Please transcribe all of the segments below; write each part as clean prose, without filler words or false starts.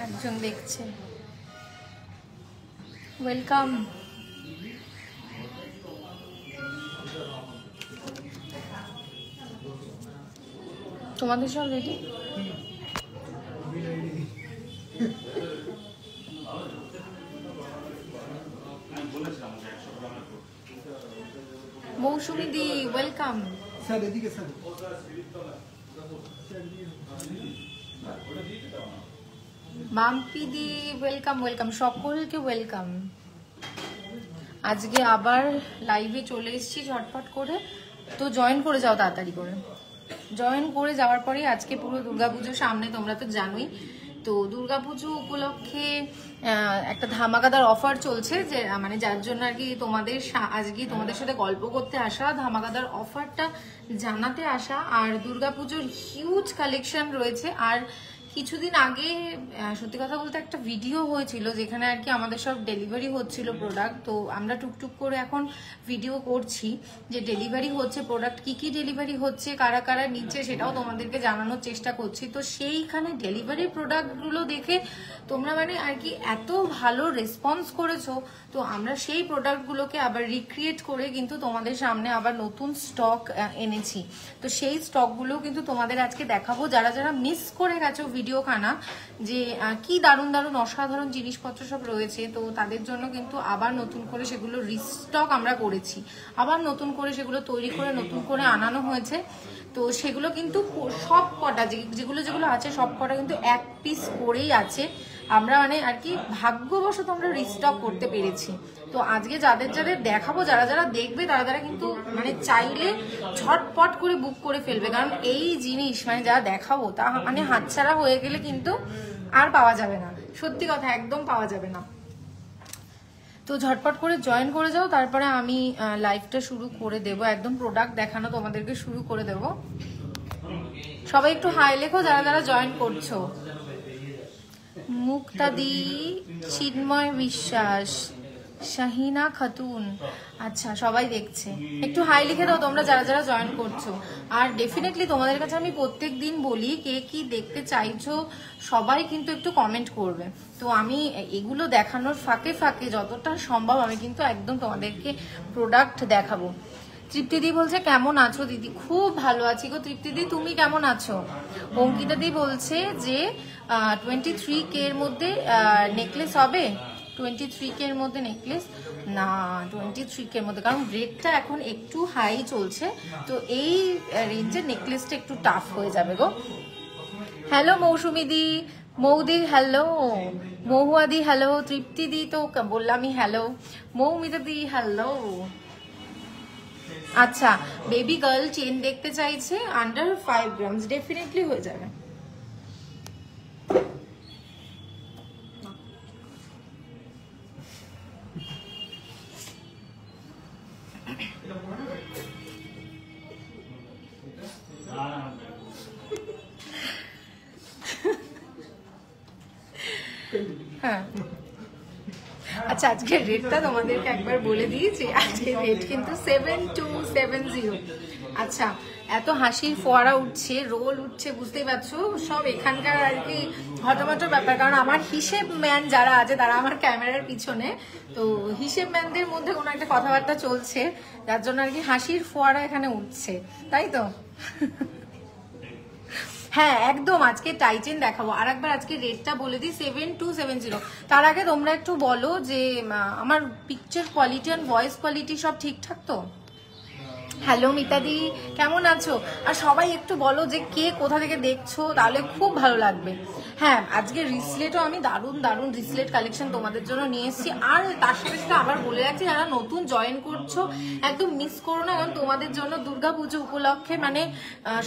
একজন দেখছে। ওয়েলকাম। তোমাদের সব রেডি? মৌসুমী দি ওয়েলকাম। স্যার এদিকে স্যার। মাম্পি দি ওয়েলকাম ওয়েলকাম, সকলকে ওয়েলকাম। আজকে আবার লাইভে চলে এসেছি ঝটপট করে, তো জয়েন করে যাও তাড়াতাড়ি করে। জয়েন করে যাওয়ার পরে আজকে পুরো দুর্গাপুজোর সামনে, তোমরা তো জানোই, তো দুর্গাপুজো উপলক্ষে একটা ধামাকাদার অফার চলছে, যে মানে যার জন্য আর কি আজকে তোমাদের সাথে গল্প করতে আসা, ধামাকাদার অফারটা জানাতে আসা। আর দুর্গাপুজোর হিউজ কালেকশন রয়েছে। আর কিছুদিন আগে সত্যি কথা বলতে একটা ভিডিও হয়েছিল যেখানে আর কি আমাদের সব ডেলিভারি হচ্ছিল প্রোডাক্ট, তো আমরা টুকটুক করে এখন ভিডিও করছি যে ডেলিভারি হচ্ছে প্রোডাক্ট, কি ডেলিভারি হচ্ছে, কারা কারা নিচ্ছে, সেটাও তোমাদেরকে জানানোর চেষ্টা করছি। তো সেইখানে ডেলিভারি প্রোডাক্টগুলো দেখে তোমরা মানে আর কি এত ভালো রেসপন্স করেছো, তো আমরা সেই প্রোডাক্টগুলোকে আবার রিক্রিয়েট করে কিন্তু তোমাদের সামনে আবার নতুন স্টক এনেছি। তো সেই স্টকগুলো কিন্তু তোমাদের আজকে দেখাবো। যারা যারা মিস করে গেছো ভিডিওখানা, যে কি দারুণ দারুণ অসাধারণ জিনিসপত্র সব রয়েছে, তো তাদের জন্য কিন্তু আবার নতুন করে সেগুলো রিস্টক আমরা করেছি, আবার নতুন করে সেগুলো তৈরি করে নতুন করে আনানো হয়েছে। তো সেগুলো কিন্তু সব কটা যেগুলো আছে সব কটা কিন্তু এক পিস করেই আছে। আমরা মানে আর কি ভাগ্যবশত আমরা রিস্টক করতে পেরেছি। তো আজকে যাদের যাদের দেখাবো, যারা যারা দেখবে তারা কিন্তু মানে চাইলে ঝটপট করে বুক করে ফেলবে, কারণ এই জিনিস মানে যা দেখাবো তা মানে হাতছাড়া হয়ে গেলে কিন্তু আর পাওয়া যাবে না, সত্যি কথা একদম পাওয়া যাবে না। তো ঝটপট করে জয়েন করে যাও, তারপরে আমি লাইভটা শুরু করে দেব, একদম প্রোডাক্ট দেখানো তোমাদেরকে শুরু করে দেব। সবাই একটু হাই লেখো যারা যারা জয়েন করছো। মুক্তাদি, চিন্ময় বিশ্বাস, শাহিনা খাতুন, আচ্ছা সবাই দেখছে, একটু হাই লিখে দাও তোমরা যারা যারা জয়েন করছো। আর ডেফিনেটলি তোমাদের কাছে আমি প্রত্যেক দিন বলি, কে কি দেখতে চাইছো সবাই কিন্তু একটু কমেন্ট করবে। তো আমি এগুলো দেখানোর ফাঁকে ফাঁকে যতটা সম্ভব আমি কিন্তু একদম তোমাদেরকে প্রোডাক্ট দেখাবো। তৃপ্তিদি বলছে কেমন আছো দিদি? খুব ভালো আছি গো তৃপ্তিদি, তুমি কেমন আছো? অঙ্কিতাদি বলছে যে 23K এর মধ্যে নেকলেস হবে। 23K এর মধ্যে নেকলেস না, 23K এর মধ্যে, কারণ রেটটা এখন একটু হাই চলছে, তো এই রেঞ্জের নেকলেসটা একটু টাফ হয়ে যাবে গো। হ্যালো মৌসুমি দি, মৌদি হ্যালো, মহুয়াদি হ্যালো, তৃপ্তিদি তো বললামই হ্যালো, মৌমিতা দি হ্যালো। আচ্ছা, বেবি গার্ল চেন দেখতে চাইছে আন্ডার 5 গ্রামস, ডেফিনেটলি হয়ে যাবে। হ্যাঁ আচ্ছা, আজকের রেটটা তোমাদেরকে একবার বলে দিয়েছি, আজকের রেট কিন্তু 7270। আচ্ছা, এত হাসির ফোয়ারা উঠছে, রোল উঠছে, বুঝতেই পারছো সব এখানকার আর কি হটমট ব্যাপার, কারণ আমার হিসেব ম্যান যারা আছে তারা আমার ক্যামেরার পিছনে, তো হিসেব ম্যানদের মধ্যে কোনো একটা কথাবার্তা চলছে, যার জন্য আর কি হাসির ফোয়ারা এখানে উঠছে, তাই তো? হ্যাঁ একদম, আজকে টাইটেন দেখাবো। আর একবার আজকে রেটটা বলে দিই, 7270। তার আগে তোমরা একটু বলো যে আমার পিকচার কোয়ালিটি আর ভয়েস কোয়ালিটি সব ঠিকঠাক তো? হ্যালো মিতাদি, কেমন আছো? আর সবাই একটু বলো যে কে কোথা থেকে দেখছো, তাহলে খুব ভালো লাগবে। হ্যাঁ, আজকে রিসলেটও আমি দারুণ দারুণ রিসলেট কালেকশন তোমাদের জন্য নিয়ে এসেছি। আর তার সাথে সাথে আবার বলে রাখছি, যারা নতুন জয়েন করছো একদম মিস করো না, কারণ তোমাদের জন্য দুর্গাপুজো উপলক্ষে মানে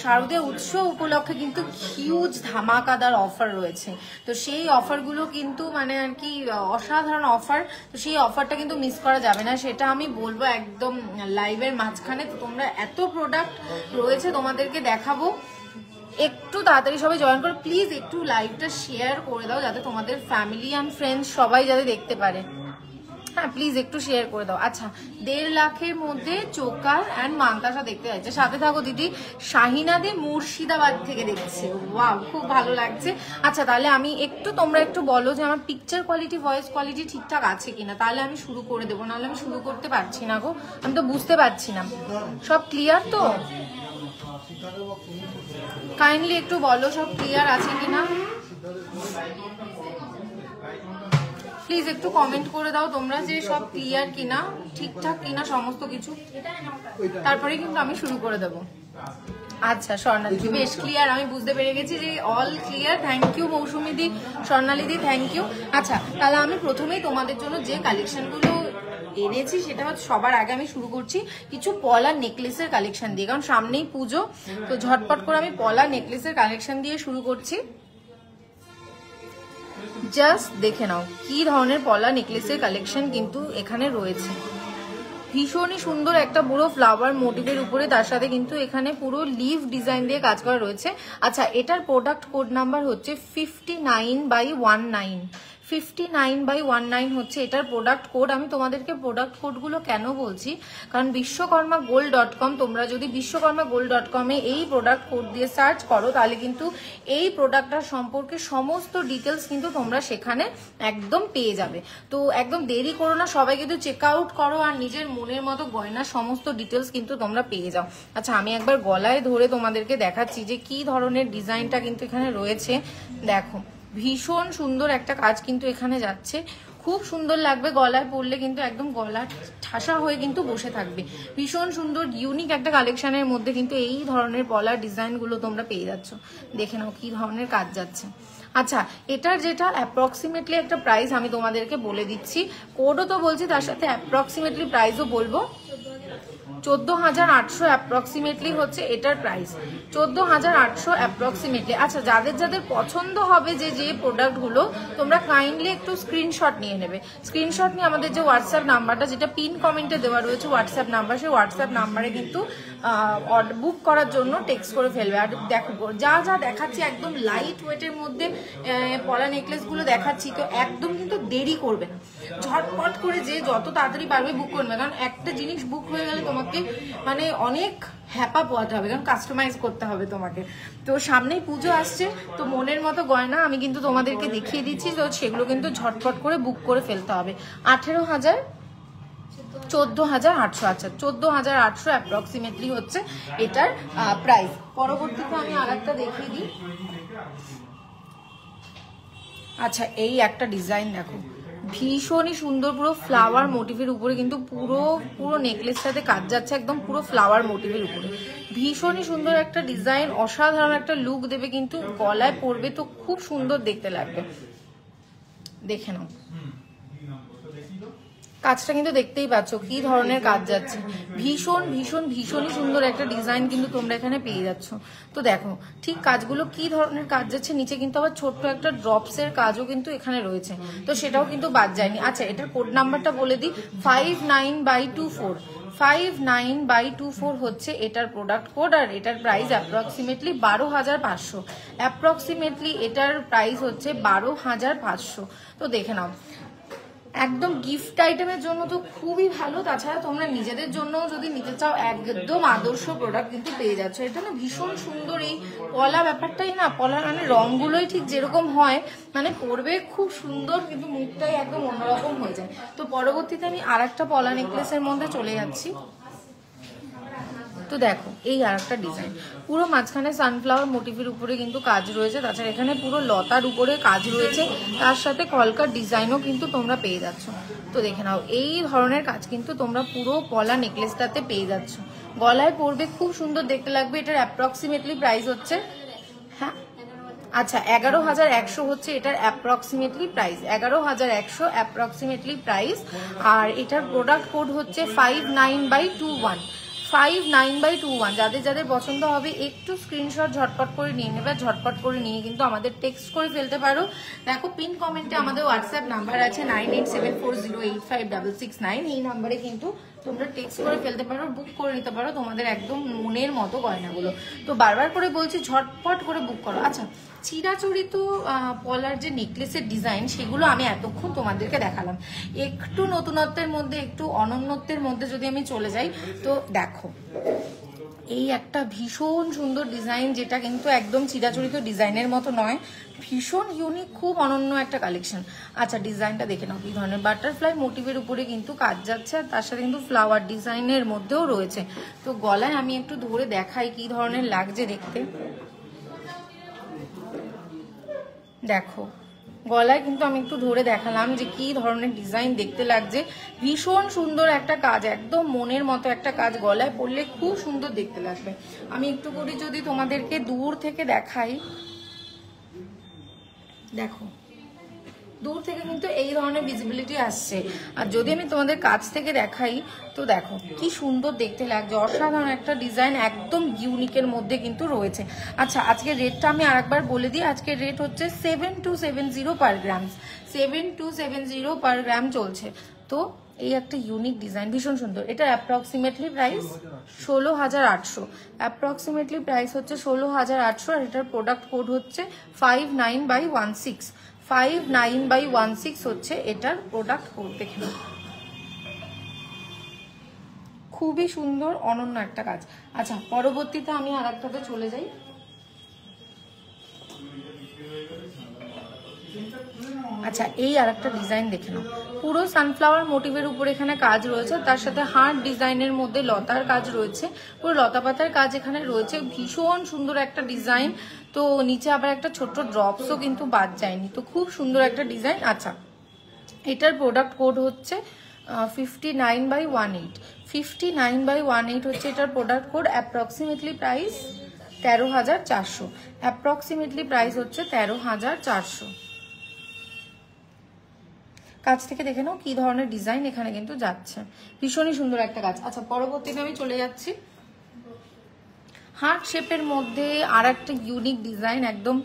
শারদীয় উৎসব উপলক্ষে কিন্তু হিউজ ধামাকাদার অফার রয়েছে। তো সেই অফারগুলো কিন্তু মানে আর কি অসাধারণ অফার। তো সেই অফারটা কিন্তু মিস করা যাবে না, সেটা আমি বলবো একদম লাইভের মাঝখানে। তো তোমরা এত প্রোডাক্ট রয়েছে তোমাদেরকে দেখাবো, একটু তাড়াতাড়ি সবাই জয়েন করো প্লিজ। একটু লাইভটা শেয়ার করে দাও যাতে তোমাদের ফ্যামিলি অ্যান্ড ফ্রেন্ডস সবাই যাতে দেখতে পারে। হ্যাঁ প্লিজ একটু শেয়ার করে দাও। আচ্ছা, 1.5 লাখের মধ্যে চোকার অ্যান্ড মান্তাসা দেখতে যাচ্ছে। সাথে থাকো দিদি। শাহিনাদি মুর্শিদাবাদ থেকে দেখছে, ওয়াও খুব ভালো লাগছে। আচ্ছা তাহলে আমি একটু, তোমরা একটু বলো যে আমার পিকচার কোয়ালিটি ভয়েস কোয়ালিটি ঠিকঠাক আছে কিনা, তাহলে আমি শুরু করে দেবো। নাহলে আমি শুরু করতে পারছি না গো, আমি তো বুঝতে পারছি না। সব ক্লিয়ার তো? কাইন্ডলি একটু বলো সব ক্লিয়ার আছে কিনা, প্লিজ একটু কমেন্ট করে দাও তোমরা যে সব ক্লিয়ার কিনা, ঠিকঠাক কিনা সমস্ত কিছু, তারপরে কিন্তু আমি শুরু করে দেবো। আচ্ছা স্বর্ণালী বেশ ক্লিয়ার, আমি বুঝতে পেরে গেছি যে all clear. Thank you Mousumi দি, স্বর্ণালী দি, থ্যাংক ইউ। আচ্ছা তাহলে আমি প্রথমেই তোমাদের জন্য যে কালেকশনগুলো এনেছি সেটা হচ্ছে, সবার আগে আমি শুরু করছি কিছু পলা নেকলেসের কালেকশন দিয়ে, কারণ সামনেই পুজো। তো ঝটপট করে আমি পলা নেকলেসের কালেকশন দিয়ে শুরু করছি। জাস্ট দেখে নাও কি ধরনের পলা নেকলেসের কালেকশন কিন্তু এখানে রয়েছে। ভীষণই সুন্দর একটা পুরো ফ্লাওয়ার মোটিভের উপরে, তার সাথে কিন্তু এখানে পুরো লিভ ডিজাইন দিয়ে কাজ করা রয়েছে। আচ্ছা এটার প্রোডাক্ট কোড নাম্বার হচ্ছে 59/19। 59/19 হচ্ছে এটার প্রোডাক্ট কোড। আমি তোমাদেরকে প্রোডাক্ট কোডগুলো কেন বলছি, কারণ বিশ্বকর্মাগোল্ড.com, তোমরা যদি বিশ্বকর্মাগোল্ড.com-এ এই প্রোডাক্ট কোড দিয়ে সার্চ করো তাহলে কিন্তু এই প্রোডাক্টটার সম্পর্কে সমস্ত ডিটেলস কিন্তু তোমরা সেখানে একদম পেয়ে যাবে। তো একদম দেরি করো না, সবাই কিন্তু চেক আউট করো আর নিজের মনের মতো গয়নার সমস্ত ডিটেলস কিন্তু তোমরা পেয়ে যাও। আচ্ছা আমি একবার গলায় ধরে তোমাদেরকে দেখাচ্ছি যে কি ধরনের ডিজাইনটা কিন্তু এখানে রয়েছে। দেখো ভীষণ সুন্দর একটা কাজ কিন্তু এখানে যাচ্ছে, খুব সুন্দর লাগবে গলায় পরলে, কিন্তু একদম গলা ঠাসা হয়ে কিন্তু বসে থাকবে। ভীষণ সুন্দর ইউনিক একটা কালেকশনের মধ্যে কিন্তু এই ধরনের পলার ডিজাইনগুলো তোমরা পেয়ে যাচ্ছ। দেখে নাও কি ধরনের কাজ যাচ্ছে। আচ্ছা এটার যেটা অ্যাপ্রক্সিমেটলি একটা প্রাইস আমি তোমাদেরকে বলে দিচ্ছি, কোডও তো বলছি তার সাথে অ্যাপ্রক্সিমেটলি প্রাইসও বলবো। 14,800 অ্যাপ্রক্সিমেটলি হচ্ছে এটার প্রাইস, 14,800 অ্যাপ্রক্সিমেটলি। আচ্ছা যাদের যাদের পছন্দ হবে যে যে প্রোডাক্টগুলো, তোমরা কাইন্ডলি একটু স্ক্রিনশট নিয়ে নেবে। স্ক্রিনশট নিয়ে আমাদের যে হোয়াটসঅ্যাপ নাম্বারটা, যেটা পিন কমেন্টে দেওয়া রয়েছে হোয়াটসঅ্যাপ নাম্বার, সেই হোয়াটসঅ্যাপ নাম্বারে কিন্তু বুক করার জন্য টেক্সট করে ফেলবে। আর দেখো যা যা দেখাচ্ছি একদম লাইট ওয়েটের মধ্যে পলা নেকলেসগুলো দেখাচ্ছি, তো একদম কিন্তু দেরি করবে না, ঝটপট করে যে যত তাড়াতাড়ি পারবে বুক করবে। কারণ একটা জিনিস বুক হয়ে গেলে তোমাকে মানে অনেক হ্যাপা পোয়াতে হবে, কারণ কাস্টমাইজ করতে হবে তোমাকে। তো সামনেই পুজো আসছে, তো মনের মতো গয়না আমি কিন্তু তোমাদেরকে দেখিয়ে দিচ্ছি, তো সেগুলো কিন্তু ঝটপট করে বুক করে ফেলতে হবে। 18,000 14,800। আচ্ছা 14,800 অ্যাপ্রক্সিমেটলি হচ্ছে এটার প্রাইস। পরবর্তীতে আমি আরেকটা দেখিয়ে দিই। আচ্ছা এই একটা ডিজাইন দেখো, ভীষণই সুন্দর, পুরো ফ্লাওয়ার মোটিভের উপরে কিন্তু পুরো নেকলেসটাতে কাজ যাচ্ছে, একদম পুরো ফ্লাওয়ার মোটিভের উপরে। ভীষণই সুন্দর একটা ডিজাইন, অসাধারণ একটা লুক দেবে, কিন্তু গলায় পরবে তো খুব সুন্দর দেখতে লাগবে। দেখে নাও কাজটা কিন্তু দেখতেই পাচ্ছ কি ধরনের কাজ যাচ্ছে, ভীষণ ভীষণ ভীষণই সুন্দর একটা ডিজাইন কিন্তু তোমরা এখানে পেয়ে যাচ্ছ। তো দেখো ঠিক কাজগুলো কি ধরনের কাজ যাচ্ছে, নিচে কিন্তু আবার ছোট্ট একটা ড্রপসের কাজও কিন্তু এখানে রয়েছে, তো সেটাও কিন্তু বাদ যায়নি। আচ্ছা এটার কোড নাম্বারটা বলে দিই, 59/24। 59/24 হচ্ছে এটার প্রোডাক্ট কোড, আর এটার প্রাইস অ্যাপ্রক্সিমেটলি 12,500। অ্যাপ্রক্সিমেটলি এটার প্রাইস হচ্ছে 12,500। তো দেখে নাও একদম গিফট আইটেমের জন্য তো খুবই ভালো, তাছাড়া তোমরা নিজেদের জন্য যদি নিতে চাও একদম আদর্শ প্রোডাক্ট কিন্তু পেয়ে যাচ্ছ। এটা না ভীষণ সুন্দর, এই পলা ব্যাপারটাই না, পলার মানে রঙগুলোই ঠিক যেরকম হয়, মানে পরবে খুব সুন্দর, কিন্তু মুখটাই একদম অন্যরকম হয়ে যায়। তো পরবর্তীতে আমি আরেকটা পলা নেকলেসের মধ্যে চলে যাচ্ছি। তো তো দেখো এই আর একটা ডিজাইন, পুরো মাঝখানে সানফ্লাওয়ার মোটিভের উপরে কিন্তু কাজ রয়েছে, তাছাড়া এখানে পুরো লতার উপরে কাজ রয়েছে, তার সাথে কলকার ডিজাইনও কিন্তু তোমরা পেয়ে যাচ্ছ। তো দেখে নাও এই ধরনের কাজ কিন্তু তোমরা পুরো পলা নেকলেসটাতে পেয়ে যাচ্ছ। গলায় পরবে, খুব সুন্দর দেখতে লাগবে। এটার অ্যাপ্রক্সিমেটলি প্রাইস হচ্ছে, হ্যাঁ আচ্ছা 11,100 হচ্ছে এটার অ্যাপ্রক্সিমেটলি প্রাইস, 11,100 অ্যাপ্রক্সিমেটলি প্রাইস। আর এটার প্রোডাক্ট কোড হচ্ছে 59/21, 59/21। যাদের যাদের পছন্দ হবে একটু স্ক্রিনশট ঝটপট করে নিয়ে নেবে, ঝটপট করে নিয়ে কিন্তু আমাদের টেক্সট করে ফেলতে পারো। দেখো পিন কমেন্টে আমাদের হোয়াটসঅ্যাপ নাম্বার আছে 9874085669, এই নাম্বারে কিন্তু তোমরা টেক্সট করে ফেলতে পারো, বুক করে নিতে পারো তোমাদের একদম মনের মতো গয়নাগুলো। তো বারবার করে বলছি ঝটপট করে বুক করো। আচ্ছা চিরাচরিত পলার যে নেকলেসের ডিজাইন সেগুলো আমি এতক্ষণ তোমাদেরকে দেখালাম, একটু নতুনত্বের মধ্যে একটু অনন্যত্বের মধ্যে যদি আমি চলে যাই, তো দেখো এই একটা ভীষণ সুন্দর ডিজাইন, যেটা কিন্তু একদম চিরাচরিত ডিজাইনের মতো নয়, ভীষণ ইউনিক, খুব অনন্য একটা কালেকশন। আচ্ছা ডিজাইনটা দেখে নাও কি ধরনের, বাটারফ্লাই মোটিভের উপরে কিন্তু কাজ যাচ্ছে, আর তার সাথে কিন্তু ফ্লাওয়ার ডিজাইনের মধ্যেও রয়েছে। তো গলায় আমি একটু ধরে দেখাই কি ধরনের লাগছে দেখতে। দেখো গলায় কিন্তু আমি একটু ধরে দেখালাম যে কি ধরনের ডিজাইন দেখতে লাগছে, ভীষণ সুন্দর একটা কাজ, একদম মনের মতো একটা কাজ, গলায় পরলে খুব সুন্দর দেখতে লাগবে। আমি একটু করে যদি তোমাদেরকে দূর থেকে দেখাই, দেখো দূর থেকে কিন্তু এই ধরনের ভিজিবিলিটি আসছে, আর যদি আমি তোমাদের কাছ থেকে দেখাই তো দেখো কি সুন্দর দেখতে লাগছে, অসাধারণ একটা ডিজাইন, একদম ইউনিকের মধ্যে কিন্তু রয়েছে। আচ্ছা আজকের রেটটা আমি আরেকবার বলে দিই, আজকের রেট হচ্ছে 7270 পার গ্রাম, 7270 পার গ্রাম চলছে। তো এই একটা ইউনিক ডিজাইন, ভীষণ সুন্দর। এটা অ্যাপ্রক্সিমেটলি প্রাইস 16,800, অ্যাপ্রক্সিমেটলি প্রাইস হচ্ছে 16,800, আর এটার প্রোডাক্ট কোড হচ্ছে 59/16, 59/16 হচ্ছে এটার প্রোডাক্ট কোড। দেখে নাও খুবই সুন্দর অনন্য একটা কাজ। আচ্ছা পরবর্তীতে আমি আর একটাতে চলে যাই। আচ্ছা এই আর একটা ডিজাইন দেখে নাও, পুরো সানফ্লাওয়ার মোটিভের উপর এখানে কাজ রয়েছে, তার সাথে হার্ট ডিজাইনের মধ্যে লতার কাজ রয়েছে, পুরো লতা পাতার কাজ এখানে রয়েছে, ভীষণ সুন্দর একটা ডিজাইন। তো নিচে আবার একটা ছোট্ট ড্রপসও কিন্তু বাদ যায়নি, তো খুব সুন্দর একটা ডিজাইন। আচ্ছা এটার প্রোডাক্ট কোড হচ্ছে 59/18, 59/18 হচ্ছে এটার product code. Approximately price 13,400, approximately price হচ্ছে 13,400। কাজ থেকে দেখে নাও কি ধরনের ডিজাইন এখানে কিন্তু যাচ্ছে, ভীষণই সুন্দর একটা কাজ। আচ্ছা পরবর্তীতে আমি চলে যাচ্ছি হার্ট শেপের মধ্যে আর একটা ইউনিক ডিজাইন, একদম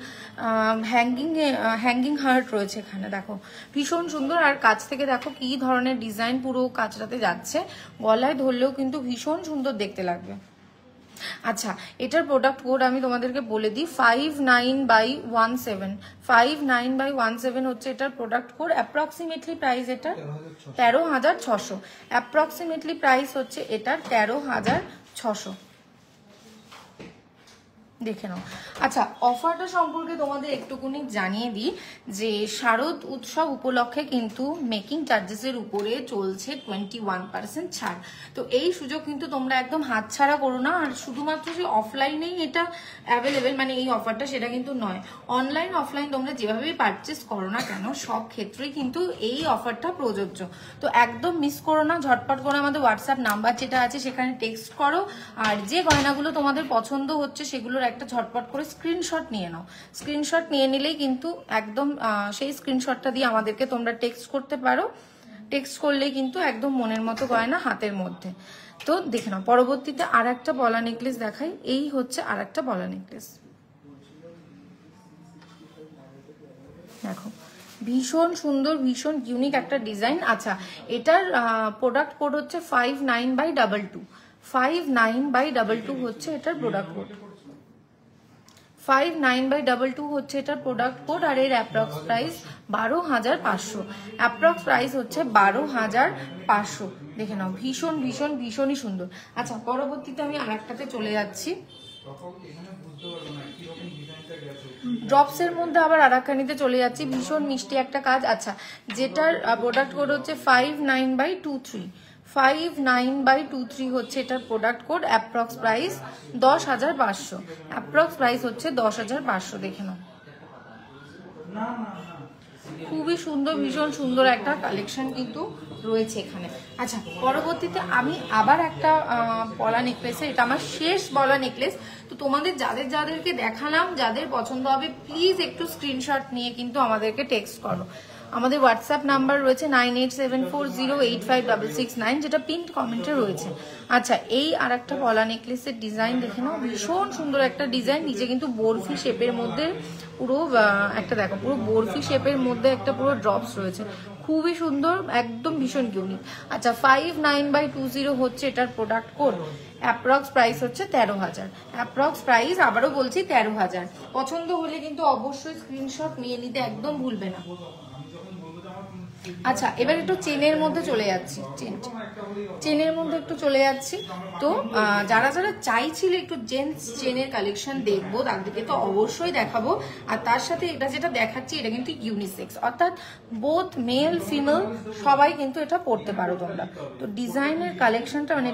হ্যাঙ্গিং হার্ট রয়েছে এখানে, দেখো ভীষণ সুন্দর। আর কাছ থেকে দেখো কি ধরনের ডিজাইন পুরো কাজটাতে যাচ্ছে, গলায় ধরলেও কিন্তু ভীষণ সুন্দর দেখতে লাগবে। আচ্ছা এটার প্রোডাক্ট কোড আমি তোমাদেরকে বলে দিই 59/17, 59/17 হচ্ছে এটার প্রোডাক্ট কোড। অ্যাপ্রক্সিমেটলি প্রাইস এটা 13,600, অ্যাপ্রক্সিমেটলি প্রাইস হচ্ছে এটার 13,600। দেখে নাও। আচ্ছা অফারটা সম্পর্কে তোমাদের একটুকুনি জানিয়ে দিই যে শারদ উৎসব উপলক্ষে কিন্তু মেকিং চার্জেসের উপরে চলছে 21% ছাড়। তো এই সুযোগ কিন্তু তোমরা একদম হাতছাড়া করো না। আর শুধুমাত্র যে অফলাইনেই এটা অ্যাভেলেবেল মানে এই অফারটা সেটা কিন্তু নয়, অনলাইন অফলাইন তোমরা যেভাবেই পারচেস করো না কেন সব ক্ষেত্রেই কিন্তু এই অফারটা প্রযোজ্য। তো একদম মিস করো না, ঝটপট করে আমাদের হোয়াটসঅ্যাপ নাম্বার যেটা আছে সেখানে টেক্সট করো, আর যে গয়নাগুলো তোমাদের পছন্দ হচ্ছে সেগুলোর একটা ঝটপট করে স্ক্রিনশট নিয়ে নাও। স্ক্রিনশট নিয়ে নিলেই কিন্তু একদম সেই স্ক্রিনশটটা দিয়ে আমাদেরকে তোমরা টেক্সট করতে পারো, টেক্সট করলেই কিন্তু একদম মনের মতো গয়না হাতের মধ্যে। তো দেখে নাও পরবর্তীতে আর একটা পলা নেকলেস দেখাই, এই হচ্ছে আর একটা পলা নেকলেস, দেখো ভীষণ সুন্দর ভীষণ ইউনিক একটা ডিজাইন। আচ্ছা এটার প্রোডাক্ট কোড হচ্ছে 59/22, 59/22 হচ্ছে এটার প্রোডাক্ট কোড, 59/22 হচ্ছে এটার প্রোডাক্ট কোড। আর এর অ্যাপ্রক্স প্রাইস 12,500, অ্যাপ্রক্স প্রাইস হচ্ছে 12,500। দেখে নাও ভীষণ ভীষণ ভীষণই সুন্দর। আচ্ছা পরবর্তীতে আমি আর একটাতে চলে যাচ্ছি, ড্রপসের মধ্যে আবার আরাকানিতে চলে যাচ্ছি, ভীষণ মিষ্টি একটা কাজ। আচ্ছা যেটার প্রোডাক্ট কোড হচ্ছে 59/23, 59/23 হচ্ছে এটার product code, approx price 10,500, approx price হচ্ছে 10,500। দেখে নাও, খুবই সুন্দর, ভীষণ সুন্দর একটা কালেকশন কিন্তু রয়েছে এখানে। আচ্ছা, পরবর্তীতে আমি আবার একটা পলা নেকলেসে, এটা আমার শেষ বলা নেকলেস। তো তোমাদের যাদেরকে দেখালাম, যাদের পছন্দ হবে প্লিজ একটু স্ক্রিনশট নিয়ে কিন্তু আমাদেরকে টেক্সট করো। আমাদের হোয়াটসঅ্যাপ নাম্বার রয়েছে 9874085669, যেটা পিন্ড কমেন্টে রয়েছে। আচ্ছা, এই আর একটা পলা নেকলেসের ডিজাইন দেখে নাও, ভীষণ সুন্দর একটা ডিজাইন। নিচে কিন্তু বরফি শেপের মধ্যে পুরো একটা দেখো, পুরো বরফি শেপের মধ্যে একটা পুরো ড্রপস রয়েছে, খুবই সুন্দর, একদম ভীষণ ইউনিক। আচ্ছা, 59/20 হচ্ছে এটার প্রোডাক্ট কোড, অ্যাপ্রক্স প্রাইস হচ্ছে 13,000, অ্যাপ্রক্স প্রাইস আবারও বলছি 13,000। পছন্দ হলে কিন্তু অবশ্যই স্ক্রিনশট নিয়ে নিতে একদম ভুলবে না। আচ্ছা, এবার একটু চেনের মধ্যে চলে যাচ্ছি, চেনের মধ্যে একটু চলে যাচ্ছি। তো যারা যারা চাইছিল একটু জেন্টস চেনের কালেকশন দেখবো, তাদেরকে তো অবশ্যই দেখাবো। আর তার সাথে এটা যেটা দেখাচ্ছি, এটা কিন্তু ইউনিসেক্স, অর্থাৎ বোথ মেল ফিমেল সবাই কিন্তু এটা পড়তে পারো তোমরা। তো ডিজাইনের কালেকশনটা, মানে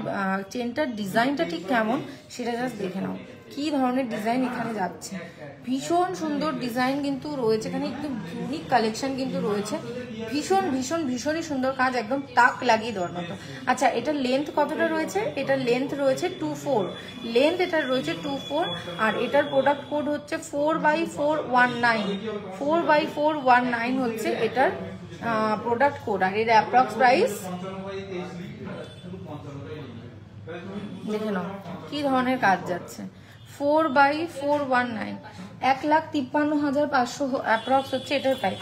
চেনটার ডিজাইনটা ঠিক কেমন সেটা জাস্ট দেখে নাও, কি ধরনের ডিজাইন এখানে যাচ্ছে, ভীষণ সুন্দর ডিজাইন কিন্তু রয়েছে এখানে, একদম ইউনিক কালেকশন কিন্তু রয়েছে, ভীষণই সুন্দর কাজ, একদম তাক লাগিয়ে দেওয়ার মতো। আচ্ছা, এটার লেন্থ কতটা রয়েছে? এটার লেন্থ রয়েছে 24, লেন্থ এটার রয়েছে 24, আর এটার প্রোডাক্ট কোড হচ্ছে 4/419, 4/419 হচ্ছে এটার প্রোডাক্ট কোড। আর এর অ্যাপ্রক্স প্রাইস দেখে নাও, কি ধরনের কাজ যাচ্ছে, 4/419, 1,53,500 অ্যাপ্রক্স হচ্ছে এটার প্রাইস।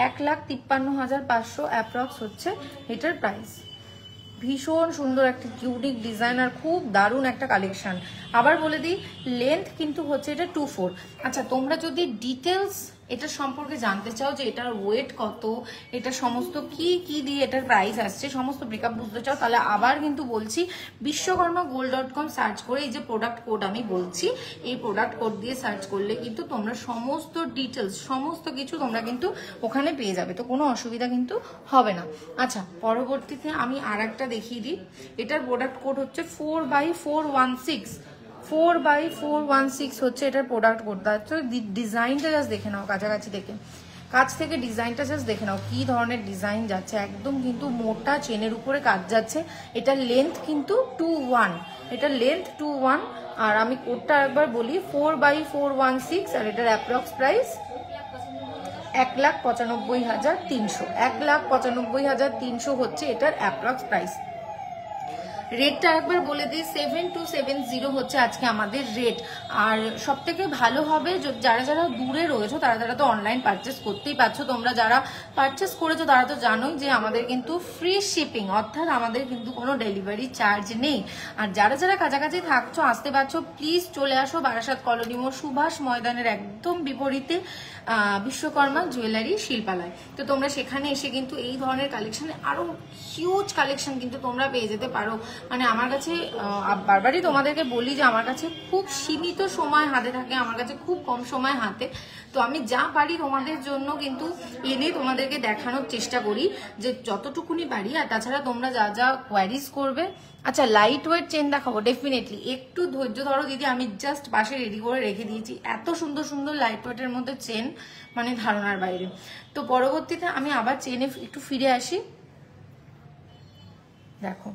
1,53,500 অ্যাপ্রক্স হচ্ছে এটার প্রাইস। ভীষণ সুন্দর একটা ইউনিক ডিজাইন আর খুব দারুণ একটা কালেকশন। আবার বলে দিই, লেন্থ কিন্তু হচ্ছে এটা 24। আচ্ছা, তোমরা যদি ডিটেলস এটা সম্পর্কে জানতে চাও, যে এটার ওয়েট কত, এটা সমস্ত কি কি দিয়ে এটার প্রাইস আসছে, সমস্ত ব্রেকআপ বুঝতে চাও, তাহলে আবার কিন্তু বলছি বিশ্বকর্মাগোল্ড.com সার্চ করে এই যে প্রোডাক্ট কোড আমি বলছি, এই প্রোডাক্ট কোড দিয়ে সার্চ করলে কিন্তু তোমরা সমস্ত ডিটেলস, সমস্ত কিছু তোমরা কিন্তু ওখানে পেয়ে যাবে, তো কোনো অসুবিধা কিন্তু হবে না। আচ্ছা, পরবর্তীতে আমি আর একটা দেখিয়ে দিই, এটার প্রোডাক্ট কোড হচ্ছে 4/416, 4/416 হচ্ছে এটার প্রোডাক্ট কোড। ডিজাইনটা জাস্ট দেখে নাও, কাছাকাছি থেকে, কাছ থেকে ডিজাইনটা জাস্ট দেখে নাও, কি ধরনের ডিজাইন যাচ্ছে, একদম কিন্তু মোটা চেনের উপরে কাজ যাচ্ছে। এটার লেন্থ কিন্তু 21, এটার লেন্থ 21, আর আমি কোডটা একবার বলি, 4/416, আর এটার অ্যাপ্রক্স প্রাইস 1,95,300, 1,95,300 হচ্ছে এটার অ্যাপ্রক্স প্রাইস। রেটটা একবার বলে দিই, 7270 হচ্ছে আজকে আমাদের রেট। আর সব থেকে ভালো হবে যারা যারা দূরে রয়েছো, তারা তো অনলাইন পারচেস করতেই পারছো। তোমরা যারা পারচেস করেছো তারা তো জানোই যে আমাদের কিন্তু ফ্রি শিপিং, অর্থাৎ আমাদের কিন্তু কোনো ডেলিভারি চার্জ নেই। আর যারা যারা কাছাকাছি থাকছো, আসতে পারছো, প্লিজ চলে আসো বারাসাত কলোনি মোড়, সুভাষ ময়দানের একদম বিপরীতে বিশ্বকর্মা জুয়েলারি শিল্পালয়। তো তোমরা সেখানে এসে কিন্তু এই ধরনের কালেকশন, আরো হিউজ কালেকশন কিন্তু তোমরা পেয়ে যেতে পারো। মানে আমার কাছে বারবারই তোমাদেরকে বলি যে আমার কাছে খুব সীমিত সময় হাতে থাকে, আমার কাছে খুব কম সময় হাতে, তো আমি যা পারি তোমাদের জন্য কিন্তু এনে তোমাদেরকে দেখানোর চেষ্টা করি, যে যতটুকুনি পারি। আর তাছাড়া তোমরা যা যা কোয়ারিজ করবে। আচ্ছা, লাইট ওয়েট চেন দেখাবো ডেফিনেটলি, একটু ধৈর্য ধরো দিদি, আমি জাস্ট পাশে রেডি করে রেখে দিয়েছি, এত সুন্দর সুন্দর লাইট ওয়েটের মধ্যে চেন, মানে ধারণার বাইরে। তো পরবর্তীতে আমি আবার চেনে একটু ফিরে আসি। দেখো,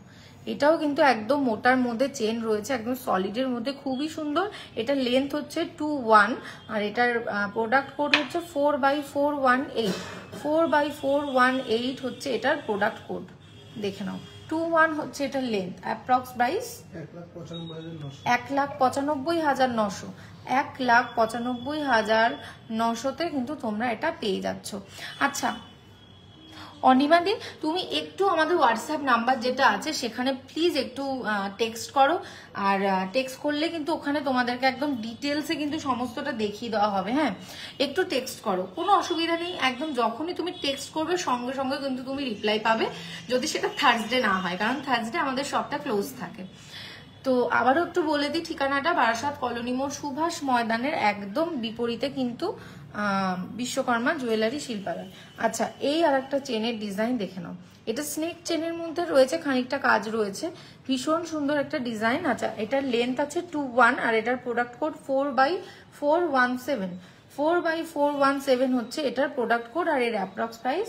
এটাও কিন্তু একদম মোটার মধ্যে চেন রয়েছে, একদম সলিডের মধ্যে, খুবই সুন্দর। এটা লেন্থ হচ্ছে 21, আর এটার প্রোডাক্ট কোড হচ্ছে 4/418, 4/418 হচ্ছে এটার প্রোডাক্ট কোড। দেখে নাও, 21 হচ্ছে এটার লেন্থ, অ্যাপ্রক্স প্রাইস 1,95,900, 1,95,900-তে কিন্তু তোমরা এটা পেয়ে যাচ্ছ। আচ্ছা অনিমাদি, তুমি একটু আমাদের হোয়াটসঅ্যাপ নাম্বার যেটা আছে সেখানে প্লিজ একটু টেক্সট করো, আর টেক্সট করলে কিন্তু ওখানে তোমাদেরকে একদম ডিটেলসে কিন্তু সমস্তটা দেখিয়ে দেওয়া হবে। হ্যাঁ, একটু টেক্সট করো, কোনো অসুবিধা নেই, একদম যখনই তুমি টেক্সট করবে সঙ্গে সঙ্গে কিন্তু তুমি রিপ্লাই পাবে, যদি সেটা থার্সডে না হয়, কারণ থার্সডে আমাদের শপটা ক্লোজ থাকে। তো আবারও একটু বলে দিই ঠিকানাটা, বারাসাত কলোনি মোড়, সুভাষ ময়দানের একদম বিপরীতে কিন্তু বিশ্বকর্মা জুয়েলারি শিল্পালয়। আচ্ছা, এই আর একটা চেনের ডিজাইন দেখে নাও। এটা স্নেক চেনের মধ্যে রয়েছে, খানিকটা কাজ রয়েছে, ভীষণ সুন্দর একটা ডিজাইন। আচ্ছা, এটার লেন্থ আছে 21 আর এটার প্রোডাক্ট কোড 4/417। 4/417 হচ্ছে এটার প্রোডাক্ট কোড আর এর অ্যাপ্রক্স প্রাইস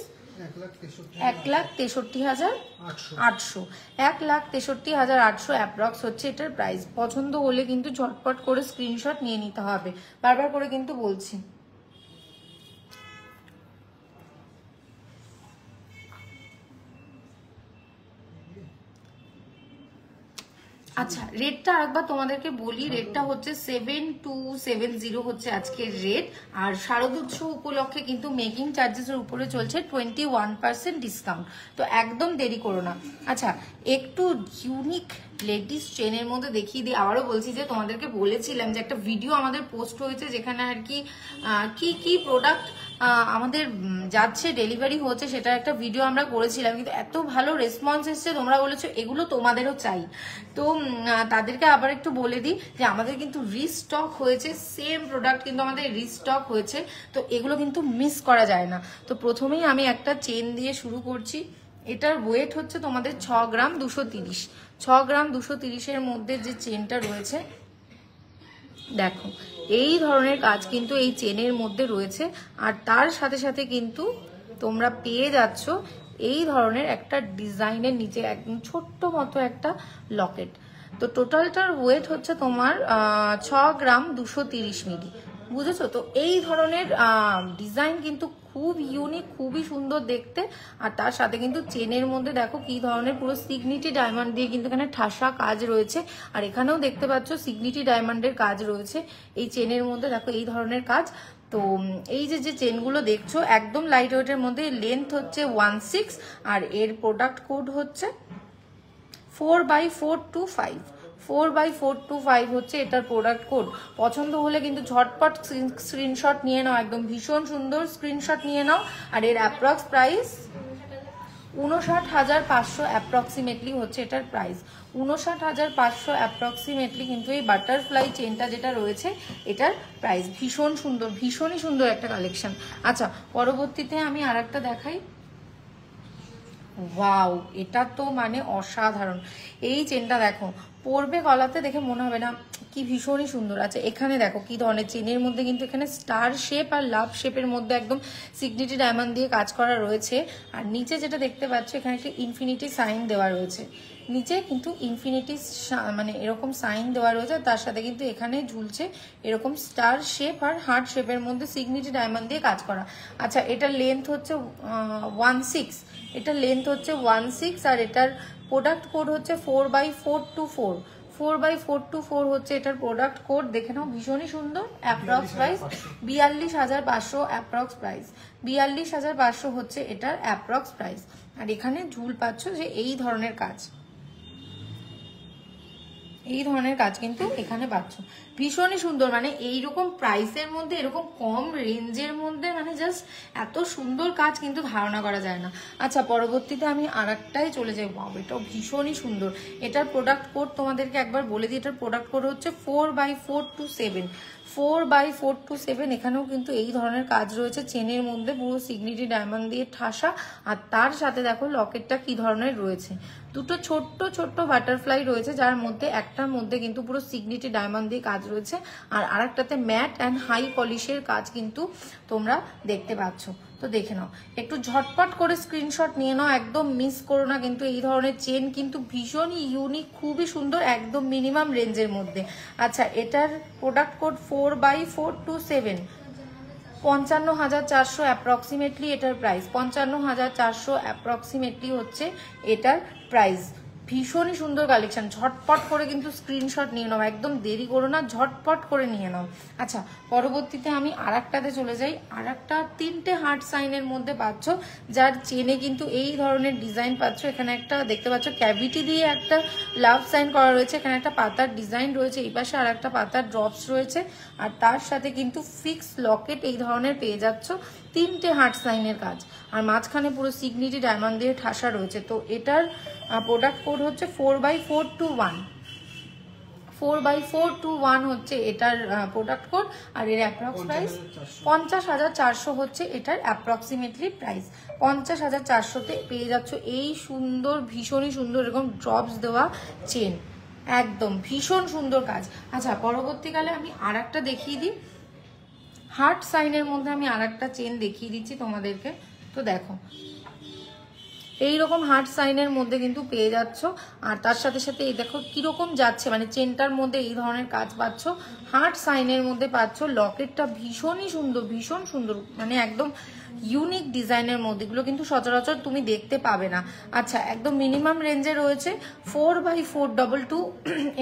1,63,800। 1,63,800 অ্যাপ্রক্স হচ্ছে এটার প্রাইস। পছন্দ হলে কিন্তু ঝটপট করে স্ক্রিনশট নিয়ে নিতে হবে, বারবার করে কিন্তু বলছি। আচ্ছা, রেটটা আরেকবার তোমাদেরকে বলি। রেটটা হচ্ছে 7270 হচ্ছে আজকের রেট। আর শারদোৎসব উপলক্ষে কিন্তু মেকিং চার্জেসের উপরে চলছে 21% ডিসকাউন্ট। তো একদম দেরি করো না। আচ্ছা, একটু ইউনিক লেডিস চেনের মধ্যে দেখিয়ে দিই। আবারও বলছি যে তোমাদেরকে বলেছিলাম যে একটা ভিডিও আমাদের পোস্ট হয়েছে যেখানে আর কি কি প্রোডাক্ট আমাদের যাচ্ছে, ডেলিভারি হচ্ছে, সেটা একটা ভিডিও আমরা করেছিলাম। কিন্তু এত ভালো রেসপন্স এসছে, তোমরা বলেছো এগুলো তোমাদেরও চাই। তো তাদেরকে আবার একটু বলে দিই যে আমাদের কিন্তু রিস্টক হয়েছে, সেম প্রোডাক্ট কিন্তু আমাদের রিস্টক হয়েছে। তো এগুলো কিন্তু মিস করা যায় না। তো প্রথমেই আমি একটা চেন দিয়ে শুরু করছি। এটার ওয়েট হচ্ছে তোমাদের 6 গ্রাম 230। 6 গ্রাম 230-এর মধ্যে যে চেনটা রয়েছে, দেখো এই ধরনের কাজ কিন্তু এই চেনের মধ্যে রয়েছে। আর তার সাথে সাথে কিন্তু তোমরা পেয়ে যাচ্ছ এই ধরনের একটা ডিজাইনের নিচে একদম ছোট্ট মতো একটা লকেট। তো টোটালটার ওয়েট হচ্ছে তোমার 6 গ্রাম 230 মিলি, বুঝেছো? তো এই ধরনের ডিজাইন কিন্তু খুব ইউনিক, খুবই সুন্দর দেখতে। আর তার সাথে কিন্তু চেনের মধ্যে দেখো কি ধরনের পুরো সিগনিটি ডায়মন্ড দিয়ে কিন্তু এখানে ঠাসা কাজ রয়েছে। আর এখানেও দেখতে পাচ্ছ সিগনিটি ডায়মন্ডের কাজ রয়েছে এই চেনের মধ্যে, দেখো এই ধরনের কাজ। তো এই যে চেনগুলো দেখছো একদম লাইট ওয়েটের মধ্যে, লেন্থ হচ্ছে 16 আর এর প্রোডাক্ট কোড হচ্ছে 4/425। 4/425 হচ্ছে এটার প্রোডাক্ট কোড। পছন্দ হলে কিন্তু ঝটপট স্ক্রিনশট নিয়ে নাও, একদম ভীষণ সুন্দর স্ক্রিনশট নিয়ে নাও। আর এর অ্যাপ্রক্স প্রাইস 59,500 অ্যাপ্রক্সিমেটলি হচ্ছে এটার প্রাইস। 59,500 অ্যাপ্রক্সিমেটলি কিন্তু এই বাটারফ্লাই চেনটা যেটা রয়েছে এটার প্রাইস। ভীষণ সুন্দর, ভীষণই সুন্দর একটা কালেকশন। আচ্ছা, পরবর্তীতে আমি আর একটা দেখাই। ওয়াও, এটা তো মানে অসাধারণ। এই চেনটা দেখো, পরবে গলাতে দেখে মনে হবে না কি ভীষণই সুন্দর। আচ্ছা, এখানে দেখো কি ধরনের চেনের মধ্যে কিন্তু এখানে স্টার শেপ আর লাভ শেপের মধ্যে একদম সিগনিটি ডায়মন্ড দিয়ে কাজ করা রয়েছে। আর নিচে যেটা দেখতে পাচ্ছ এখানে একটা ইনফিনিটি সাইন দেওয়া রয়েছে। নিচে কিন্তু ইনফিনিটি মানে এরকম সাইন দেওয়া রয়েছে। তার সাথে কিন্তু এখানে ঝুলছে এরকম স্টার শেপ আর হার্ট শেপের মধ্যে সিগনিটি ডায়মন্ড দিয়ে কাজ করা। আচ্ছা, এটার লেন্থ হচ্ছে 16। এটার লেন্থ হচ্ছে 16 আর এটার প্রোডাক্ট কোড হচ্ছে 4/424। 4/424 হচ্ছে এটার প্রোডাক্ট কোড। দেখে নাও, ভীষণই সুন্দর। Approx price 42,500 approx price. 42,500 হচ্ছে এটার অ্যাপ্রক্স প্রাইস। আর এখানে ঝুল পাচ্ছ যে এই ধরনের কাজ, এই ধরনের কাজ কিন্তু এখানে পাচ্ছ। ভীষণই সুন্দর, মানে এইরকম প্রাইসের মধ্যে, এরকম কম রেঞ্জের মধ্যে মানে জাস্ট এত সুন্দর কাজ কিন্তু ধারণা করা যায় না। আচ্ছা, পরবর্তীতে আমি আর একটাই চলে যাই। বাবা, এটাও ভীষণই সুন্দর। এটার প্রোডাক্ট কোড তোমাদেরকে একবার বলে দিই। এটার প্রোডাক্ট কোড হচ্ছে 4/427। 4/427। এখানেও কিন্তু এই ধরনের কাজ রয়েছে চেনের মধ্যে, পুরো সিগনিটি ডায়মন্ড দিয়ে ঠাসা। আর তার সাথে দেখো লকেটটা কি ধরনের রয়েছে, দুটো ছোট্ট ছোট্ট বাটারফ্লাই রয়েছে, যার মধ্যে একটার মধ্যে কিন্তু পুরো সিগনিটি ডায়মন্ড দিয়ে কাজ রয়েছে আর আরেকটাতে ম্যাট অ্যান্ড হাই পলিশের কাজ কিন্তু তোমরা দেখতে পাচ্ছ। তো দেখে নাও, একটু ঝটপট করে স্ক্রিনশট নিয়ে নাও, একদম মিস করো না। কিন্তু এই ধরনের চেন কিন্তু ভীষণই ইউনিক, খুবই সুন্দর, একদম মিনিমাম রেঞ্জের মধ্যে। আচ্ছা, এটার প্রোডাক্ট কোড 4/427। 55,400 অ্যাপ্রক্সিমেটলি এটার প্রাইস। 55,400 অ্যাপ্রক্সিমেটলি হচ্ছে এটার প্রাইস। ভীষণই সুন্দর কালেকশন। ঝটপট করে কিন্তু স্ক্রিনশট নিয়ে নাও, একদম দেরি করো না, ঝটপট করে নিয়ে নাও। আচ্ছা, পরবর্তীতে আমি আর একটাতে চলে যাই। আর একটা 3টে হার্ট সাইনের মধ্যে পাচ্ছ, যার চেনে কিন্তু এই ধরনের ডিজাইন পাচ্ছ। এখানে একটা দেখতে পাচ্ছ ক্যাভিটি দিয়ে একটা লাভ সাইন করা রয়েছে, এখানে একটা পাতার ডিজাইন রয়েছে, এই পাশে আর একটা পাতার ড্রপস রয়েছে। আর তার সাথে কিন্তু ফিক্স লকেট এই ধরনের পেয়ে যাচ্ছ। 3টে হার্ট সাইনের কাজ আর মাঝখানে পুরো সিগনিটি ডায়মন্ড দিয়ে ঠাসা রয়েছে। তো এটার প্রোডাক্ট কোড হচ্ছে 4/421। 4/421 হচ্ছে এটার প্রোডাক্ট কোড, আর এর অ্যাপ্রক্স প্রাইস 50,400 হচ্ছে এটার অ্যাপ্রক্সিমেটলি প্রাইস। 50,400তে পেয়ে যাচ্ছ এই সুন্দর, ভীষণই সুন্দর এরকম ড্রপস দেওয়া চেন, একদম ভীষণ সুন্দর কাজ। আচ্ছা, পরবর্তীকালে আমি আর একটা দেখিয়ে দিই, হার্ট সাইনের মধ্যে আমি আর একটা চেন দেখিয়ে দিচ্ছি তোমাদেরকে। তো দেখো এইরকম হার্ট সাইনের মধ্যে কিন্তু পেয়ে যাচ্ছ, আর তার সাথে সাথে এই দেখো কিরকম যাচ্ছে, মানে চেনটার মধ্যে এই ধরনের কাজ পাচ্ছ, হার্ট সাইনের মধ্যে পাচ্ছ। লকেটটা ভীষণই সুন্দর, ভীষণ সুন্দর, মানে একদম ইউনিক ডিজাইনের মধ্যে, এগুলো কিন্তু সচরাচর তুমি দেখতে পাবে না। আচ্ছা, একদম মিনিমাম রেঞ্জে রয়েছে। 4/422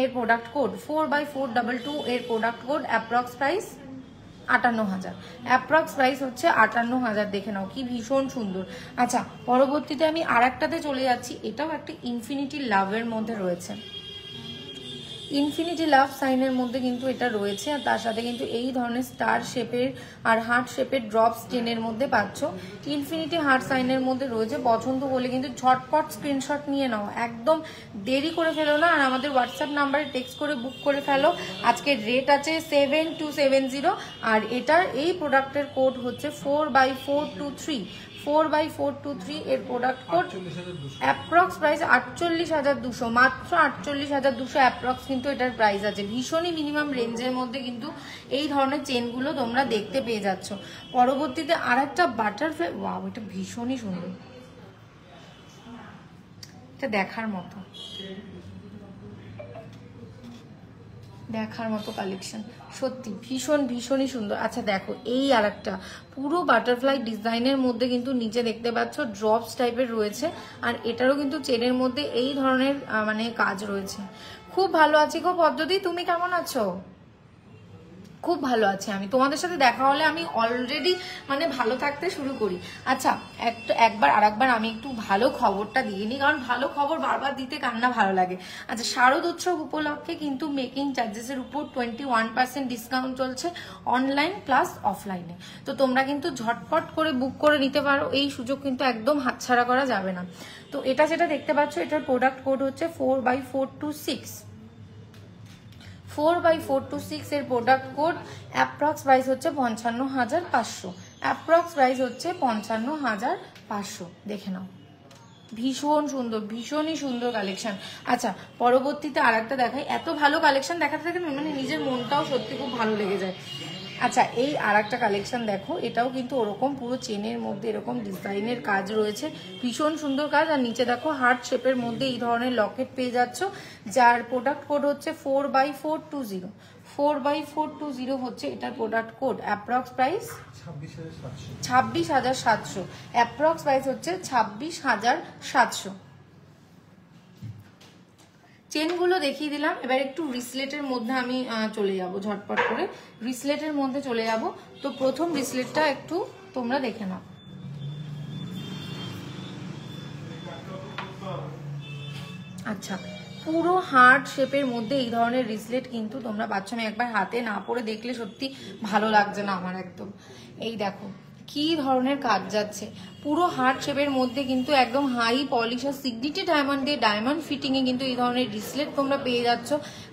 এর প্রোডাক্ট কোড, 4/422 এর product code, approx price 58,000, approx price হচ্ছে 58,000। দেখে নাও কি ভীষণ সুন্দর। আচ্ছা, পরবর্তীতে আমি আর একটাতে চলে যাচ্ছি, এটাও একটা ইনফিনিটি লাভের মধ্যে রয়েছে, ইনফিনিটি লাভ সাইনের মধ্যে কিন্তু এটা রয়েছে, আর তার সাথে কিন্তু এই ধরনের স্টার শেপের আর হার্ট শেপের ড্রপস চেনের মধ্যে পাচ্ছ। ইনফিনিটি হার্ট সাইনের মধ্যে রয়েছে, পছন্দ হলে কিন্তু ঝটপট স্ক্রিনশট নিয়ে নাও, একদম দেরি করে ফেলো না, আর আমাদের হোয়াটসঅ্যাপ নাম্বারে টেক্সট করে বুক করে ফেলো। আজকের রেট আছে 7270, আর এটার এই প্রোডাক্টের কোড হচ্ছে 4/423, 4/423 এর প্রোডাক্ট কোড, অ্যাপ্রক্স প্রাইস 48,200, মাত্র 48,200 অ্যাপ্রক্স কিন্তু এটার প্রাইস আছে। ভীষণই মিনিমাম রেঞ্জের মধ্যে কিন্তু এই ধরনের চেনগুলো তোমরা দেখতে পেয়ে যাচ্ছ। পরবর্তীতে আর একটা বাটারফ্লাই, ওয়াও, এটা ভীষণই সুন্দর, এটা দেখার মতো, দেখার মতো কালেকশন, সত্যি ভীষণ ভীষণই সুন্দর। আচ্ছা দেখো, এই আর একটা পুরো বাটারফ্লাই ডিজাইনের মধ্যে কিন্তু নিচে দেখতে পাচ্ছ ড্রপস টাইপের রয়েছে, আর এটারও কিন্তু চেনের মধ্যে এই ধরনের মানে কাজ রয়েছে। খুব ভালো আছি গো পদ্ধতি, তুমি কেমন আছো? খুব ভালো আছে আমি, তোমাদের সাথে দেখা হলে আমি অলরেডি মানে ভালো থাকতে শুরু করি। আচ্ছা, একবার আমি একটু ভালো খবরটা দিয়ে নিই, কারণ ভালো খবর বারবার দিতে কান্না ভালো লাগে। আচ্ছা, শারদ উৎসব উপলক্ষে কিন্তু মেকিং চার্জেসের উপর 21% ডিসকাউন্ট চলছে অনলাইন প্লাস অফলাইনে। তো তোমরা কিন্তু ঝটপট করে বুক করে নিতে পারো, এই সুযোগ কিন্তু একদম হাতছাড়া করা যাবে না। তো এটা যেটা দেখতে পাচ্ছ, এটার প্রোডাক্ট কোড হচ্ছে 4/426, 4/426 এর প্রোডাক্ট কোড, অ্যাপ্রক্স প্রাইস হচ্ছে 55,500, অ্যাপ্রক্স প্রাইস হচ্ছে 55,500। দেখে নাও, ভীষণ সুন্দর, ভীষণই সুন্দর কালেকশন। আচ্ছা, পরবর্তীতে আর একটা দেখাই, এত ভালো কালেকশন দেখাতে থাকে মানে নিজের মনটাও সত্যি খুব ভালো লেগে যায়। আচ্ছা, এই আর একটা কালেকশন দেখো, এটাও কিন্তু ওরকম পুরো চেনের মধ্যে এরকম ডিজাইনের কাজ রয়েছে, ভীষণ সুন্দর কাজ, আর নিচে দেখো হার্ট শেপের মধ্যে এই ধরনের লকেট পেয়ে যাচ্ছ, যার প্রোডাক্ট কোড হচ্ছে 4/420, 4/420 হচ্ছে এটার product code, approx price 26,700, approx price হচ্ছে 26,700। চেনগুলো দেখিয়ে দিলাম, এবার একটু রিসলেটের মধ্যে আমি চলে যাব, ঝটপট করে রিসলেটের মধ্যে চলে যাব। তো প্রথম রিসলেটটা একটু তোমরা দেখে নাও। আচ্ছা, পুরো হার্ট শেপের মধ্যে এই ধরনের রিসলেট কিন্তু তোমরা পাচ্ছ। আমি একবার হাতে না পরে দেখলে সত্যি ভালো লাগছে না আমার একদম। এই দেখো কি ধরনের কাজ যাচ্ছে, পুরো হার্ট শেপের মধ্যে কিন্তু একদম হাই পলিশ আর সিগনিটি ডায়মন্ড দিয়ে ডায়মন্ড ফিটিং এ কিন্তু এই ধরনের রিসলেট তোমরা পেয়ে যাচ্ছ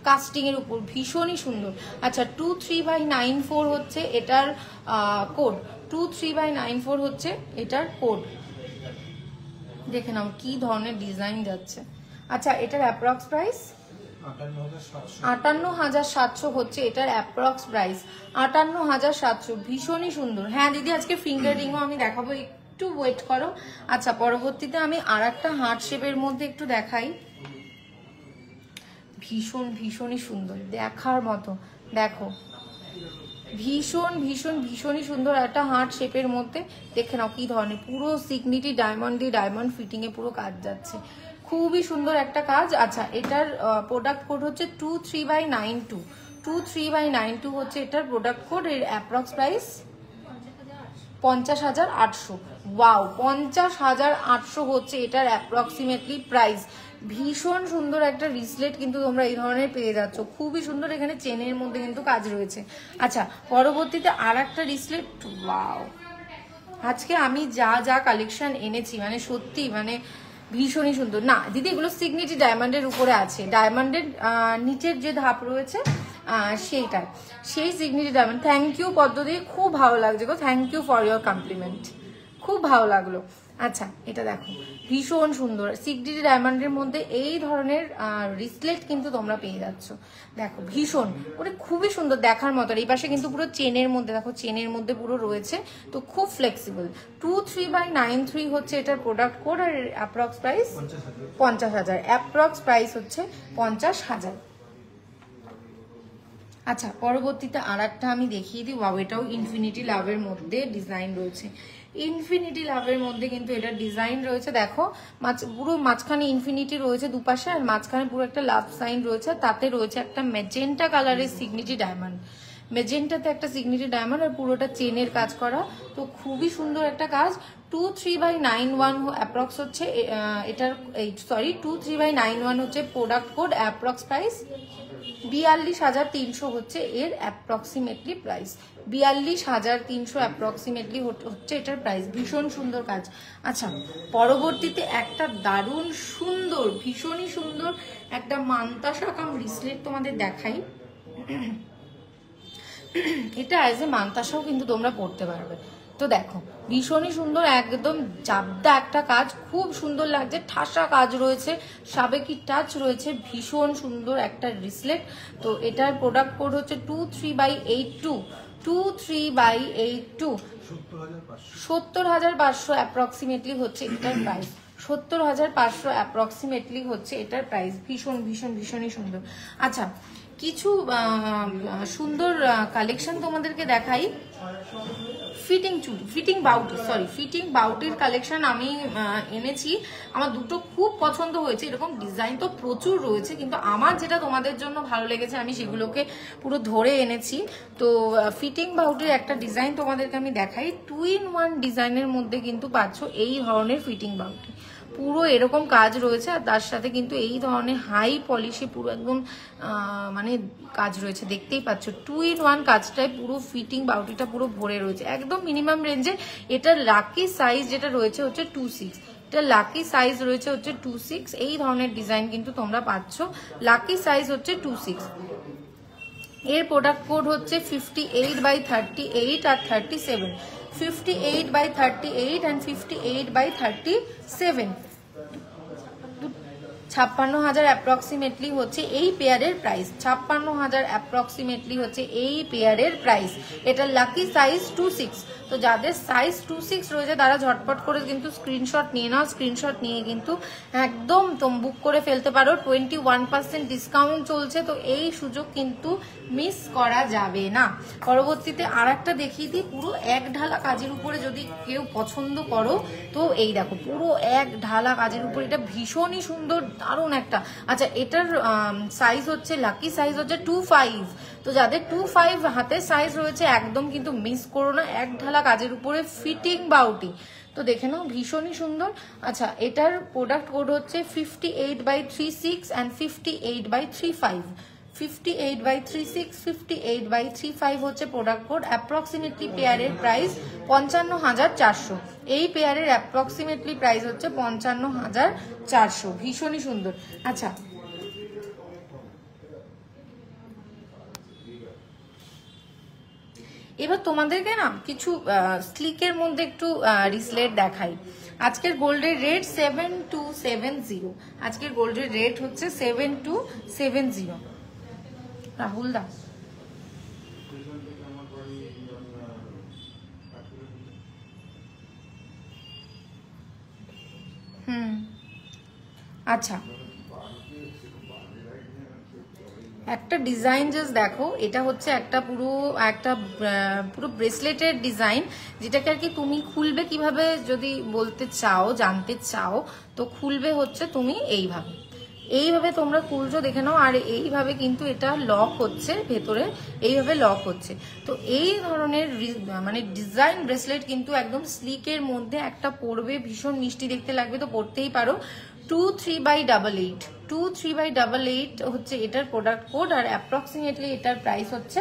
কাস্টিং এর উপর, ভীষণই সুন্দর। আচ্ছা, 23/94 হচ্ছে এটার কোড, 23/94 হচ্ছে এটার কোড। দেখে নাও কি ধরনের ডিজাইন যাচ্ছে। আচ্ছা, এটার অ্যাপ্রক্স প্রাইস 58,700 হচ্ছে এটার অ্যাপ্রক্স প্রাইস, 58,700, ভীষণই সুন্দর। হ্যাঁ দিদি, আজকে ফিঙ্গার রিংও আমি দেখাবো, একটু ওয়েট করো। আচ্ছা, পরবর্তীতে আমি আর একটা হার্ট শেপের মধ্যে একটু দেখাই, ভীষণ ভীষণই সুন্দর, দেখার মতো। দেখো ভীষণ ভীষণ ভীষণই সুন্দর একটা হার্ট শেপের মধ্যে, দেখে নাও কি ধরনের পুরো সিগনিটি ডায়মন্ড দিয়ে ডায়মন্ড ফিটিং এ পুরো কাজ যাচ্ছে, খুবই সুন্দর একটা কাজ। আচ্ছা, এটার প্রোডাক্ট কোড হচ্ছে 23/92, 23/92 হচ্ছে এটার প্রোডাক্ট কোড, এর অ্যাপ্রক্স প্রাইস 50,800। ওয়াও, 50,800 হচ্ছে এটার অ্যাপ্রক্সিমেটলি প্রাইস। ভীষণ সুন্দর একটা রিসলেট কিন্তু তোমরা এই ধরনের পেয়ে যাচ্ছ, খুবই সুন্দর, এখানে চেনের মধ্যে কিন্তু কাজ রয়েছে। আচ্ছা, পরবর্তীতে আর একটা রিসলেট, ওয়াও, আজকে আমি যা যা কালেকশন এনেছি মানে সত্যি মানে ভীষণই সুন্দর। না দিদি এগুলো সিগনেটি ডায়মন্ডের উপরে আছে, ডায়মন্ডের নিচের যে ধাপ রয়েছে সেইটাই, সেই সিগনেটি ডায়মন্ড। থ্যাংক ইউ পদ্মদি, খুব ভালো লাগছে গো, thank you for your compliment, খুব ভালো লাগলো। আচ্ছা এটা দেখো ভীষণ সুন্দর সিগনেটি ডায়মন্ডের মধ্যে এই ধরনের রিসলেট কিন্তু তোমরা পেয়ে যাচ্ছ। দেখো ভীষণ ওটা খুবই সুন্দর দেখার মতো। এই পাশে কিন্তু পুরো চেনের মধ্যে দেখো, চেনের মধ্যে পুরো রয়েছে, তো খুব ফ্লেক্সিবল। 23/93 হচ্ছে এটার প্রোডাক্ট কোড, আর অ্যাপ্রক্স প্রাইস 50,000, অ্যাপ্রক্স প্রাইস হচ্ছে 50,000। আচ্ছা পরবর্তীতে আর একটা আমি দেখিয়ে দিই, ওয়াও এটাও ইনফিনিটি লাভের মধ্যে ডিজাইন রয়েছে। ইনফিনিটি লাভের মধ্যে কিন্তু এটা ডিজাইন রয়েছে, দেখো পুরো মাঝখানে ইনফিনিটি রয়েছে দুপাশে, আর মাঝখানে পুরো একটা লাভ সাইন রয়েছে, তাতে রয়েছে একটা ম্যাজেন্টা কালারের সিগনেটি ডায়মন্ড, মেজেন্টাতে একটা সিগনেটি ডায়মন্ড, আর পুরোটা চেনের কাজ করা, তো খুবই সুন্দর একটা কাজ। 23/91 অ্যাপ্রক্স হচ্ছে এটার, সরি 23/91 হচ্ছে প্রোডাক্ট কোড, অ্যাপ্রক্স প্রাইস 42,300 হচ্ছে এর অ্যাপ্রক্সিমেটলি প্রাইস, 42,300 অ্যাপ্রক্সিমেটলি হচ্ছে এটার প্রাইস। ভীষণ সুন্দর কাজ। আচ্ছা পরবর্তীতে একটা দারুণ সুন্দর ভীষণই সুন্দর একটা মান্তাসা কাম রিসলেট তোমাদের দেখাই। এটা অ্যাজ এ মান্তাসাও কিন্তু তোমরা পড়তে পারবে। তো দেখো ভীষণই সুন্দর, একদম জাবদা একটা কাজ, খুব সুন্দর লাগছে, ঠাসা কাজ রয়েছে, সাবেকি টাচ রয়েছে, ভীষণ সুন্দর একটা রিসলেট। তো এটার প্রোডাক্ট কোড হচ্ছে 23/82, 23/82, 70,500 অ্যাপ্রক্সিমেটলি হচ্ছে এটার প্রাইস, 70,500 অ্যাপ্রক্সিমেটলি হচ্ছে এটার প্রাইস। ভীষণ ভীষণ ভীষণই সুন্দর। আচ্ছা কিছু সুন্দর কালেকশন তোমাদেরকে দেখাই। ফিটিং চুড়ি, ফিটিং বাউটি, সরি ফিটিং বাউটির কালেকশন আমি এনেছি, আমার দুটো খুব পছন্দ হয়েছে। এরকম ডিজাইন তো প্রচুর রয়েছে, কিন্তু আমার যেটা তোমাদের জন্য ভালো লেগেছে আমি সেগুলোকে পুরো ধরে এনেছি। তো ফিটিং বাউটির একটা ডিজাইন তোমাদেরকে আমি দেখাই। 2-in-1 ডিজাইনের মধ্যে কিন্তু পাচ্ছ এই ধরনের ফিটিং বাউটি, পুরো এরকম কাজ রয়েছে, আর তার সাথে কিন্তু এই ধরনের হাই পলিশে পুরো একদম মানে কাজ রয়েছে, দেখতেই পাচ্ছ 2-in-1 কাজটায় পুরো ফিটিং বাউটিটা পুরো ভরে রয়েছে একদম মিনিমাম রেঞ্জে। এটার লাকি সাইজ যেটা রয়েছে হচ্ছে 26, এটা লাকি সাইজ রয়েছে হচ্ছে 26। এই ধরনের ডিজাইন কিন্তু তোমরা পাচ্ছ, লাকি সাইজ হচ্ছে 26। এর প্রোডাক্ট কোড হচ্ছে 58/38 আর 37, 58/38 and 58/37, 56,000 অ্যাপ্রক্সিমেটলি হচ্ছে এই পেয়ারের প্রাইস, 56,000 অ্যাপ্রক্সিমেটলি হচ্ছে এই পেয়ারের প্রাইস। এটা লাকি সাইজ 26। তো যাদের সাইজ 26 রয়েছে তারা ঝটপট করে কিন্তু স্ক্রিনশট নিয়ে নাও, স্ক্রিনশট নিয়ে কিন্তু একদম তোমরা বুক করে ফেলতে পারো। 21% ডিসকাউন্ট চলছে, তো এই সুযোগ কিন্তু মিস করা যাবে না। পরবর্তীতে আর একটা দেখিয়ে দিই, পুরো এক ঢালা কাজের উপরে যদি কেউ পছন্দ করো তো এই দেখো পুরো এক ঢালা কাজের উপরে, এটা ভীষণই সুন্দর দারুণ একটা। আচ্ছা এটার সাইজ হচ্ছে লাকি সাইজ হচ্ছে 25। তো যাদের 25 হাতের সাইজ রয়েছে একদম কিন্তু মিস করো না, এক ঢালা কাজের উপরে ফিটিং বাউটি। তো দেখে নাও ভীষণই সুন্দর। আচ্ছা এটার প্রোডাক্ট কোড হচ্ছে 58/36 and 58/35, 58/36, 58/35 হচ্ছে প্রোডাক্ট কোড। অ্যাপ্রক্সিমেটলি পেয়ারের প্রাইস 55,400, এই পেয়ারের অ্যাপ্রক্সিমেটলি প্রাইস হচ্ছে 55,400। ভীষণই সুন্দর। আচ্ছা এবার তোমাদেরকে না কিছু স্লিকের মধ্যে একটু রিসলেট দেখাই। আজকের গোল্ডের রেট 7270, আজকের গোল্ডের রেট হচ্ছে 7270। রাহুল দা আচ্ছা একটা ডিজাইন জাস্ট দেখো, এটা হচ্ছে একটা পুরো ব্রেসলেটের ডিজাইন, যেটাকে আর কি তুমি খুলবে কিভাবে যদি বলতে চাও, জানতে চাও, তো খুলবে হচ্ছে তুমি এইভাবে তোমরা খুলছো দেখে নাও, আর এইভাবে কিন্তু এটা লক হচ্ছে ভেতরে, এইভাবে লক হচ্ছে। তো এই ধরনের মানে ডিজাইন ব্রেসলেট কিন্তু একদম স্লিকের মধ্যে একটা পরবে, ভীষণ মিষ্টি দেখতে লাগবে, তো পরতেই পারো। 23/88, 23/88 হচ্ছে এটার প্রোডাক্ট কোড, আর অ্যাপ্রক্সিমেটলি এটার প্রাইস হচ্ছে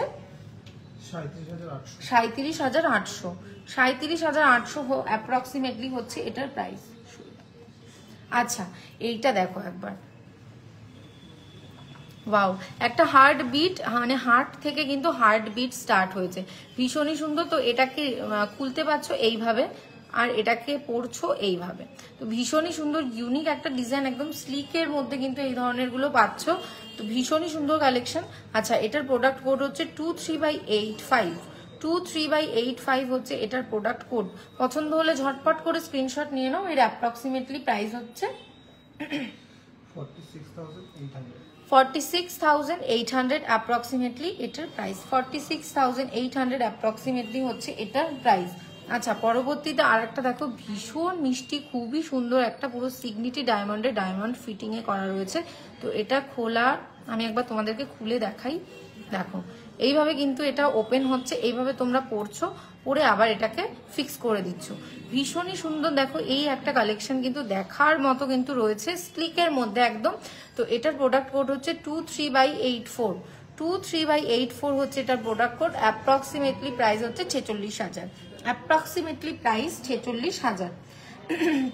37,800, 37,800 অ্যাপ্রক্সিমেটলি হচ্ছে এটার প্রাইস। আচ্ছা এইটা দেখো একবার, ওয়াও, একটা হার্ট বিট, মানে হার্ট থেকে কিন্তু হার্ট বিট স্টার্ট হয়েছে, ভীষণই সুন্দর। তো এটাকে খুলতে পারছো এইভাবে, আর এটাকে পরছো এইভাবে, তো ভীষণই সুন্দর ইউনিক একটা ডিজাইন, একদম স্লিকের মধ্যে কিন্তু এই ধরনের গুলো পাচ্ছ, তো ভীষণই সুন্দর কালেকশন। আচ্ছা এটার প্রোডাক্ট কোড হচ্ছে 23/85, 23/85 হচ্ছে এটার প্রোডাক্ট কোড। পছন্দ হলে ঝটপট করে স্ক্রিনশট নিয়ে নাও। এর অ্যাপ্রক্সিমেটলি প্রাইস হচ্ছে 46,800 অ্যাপ্রক্সিমেটলি এটার প্রাইস, 46,800 অ্যাপ্রক্সিমেটলি হচ্ছে এটার প্রাইস। আচ্ছা পরবর্তীতে আর একটা দেখো, ভীষণ মিষ্টি, খুবই সুন্দর একটা, পুরো সিগনিটি ডায়মন্ডের ডায়মন্ড ফিটিং এ করা রয়েছে। তো এটা খোলা, আমি একবার তোমাদেরকে খুলে দেখাই। দেখো এইভাবে কিন্তু এটা ওপেন হচ্ছে, এইভাবে তোমরা পরছো, পরে আবার এটাকে ফিক্স করে দিচ্ছ, ভীষণই সুন্দর। দেখো এই একটা কালেকশন কিন্তু দেখার মতো কিন্তু রয়েছে, স্লিকের মধ্যে একদম। তো এটার প্রোডাক্ট কোড হচ্ছে 23/84, 23/84 হচ্ছে এটার প্রোডাক্ট কোড। অ্যাপ্রক্সিমেটলি প্রাইস হচ্ছে 46,000, অ্যাপ্রক্সিমেটলি প্রাইস 46,000।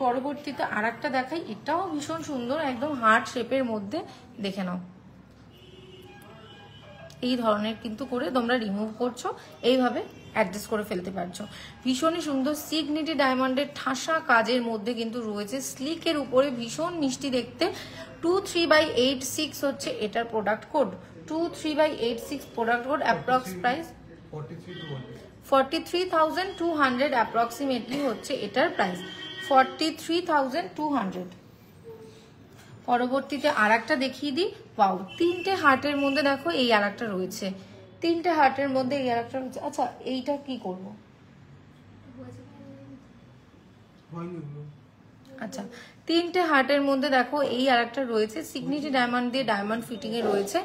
পরবর্তীতে আর একটা দেখাই, এটাও ভীষণ সুন্দর, একদম হার্ট শেপের মধ্যে, দেখে নাও। এই ধরনের কিন্তু করে তোমরা রিমুভ করছো, এইভাবে অ্যাডজাস্ট করে ফেলতে পারছো, ভীষণই সুন্দর। সিগনিটি ডায়মন্ডের ঠাসা কাজের মধ্যে কিন্তু রয়েছে, স্লিকের উপরে ভীষণ মিষ্টি দেখতে। 23/86 হচ্ছে এটার product code, 23/86 product code. Approx price 43,200 approximately হচ্ছে এটার প্রাইস, 43,200। পরবর্তীতে আর একটা দেখিয়ে দিই, ওয়াও, 3টে হার্টের মধ্যে দেখো এই আর একটা রয়েছে, 3টে হার্টের মধ্যে এই আর একটা রয়েছে। আচ্ছা এইটা কি করব? আচ্ছা 3টে হার্টের মধ্যে দেখো এই আর একটা রয়েছে, সিগনিটি ডায়মন্ড দিয়ে ডায়মন্ড ফিটিং এ রয়েছে,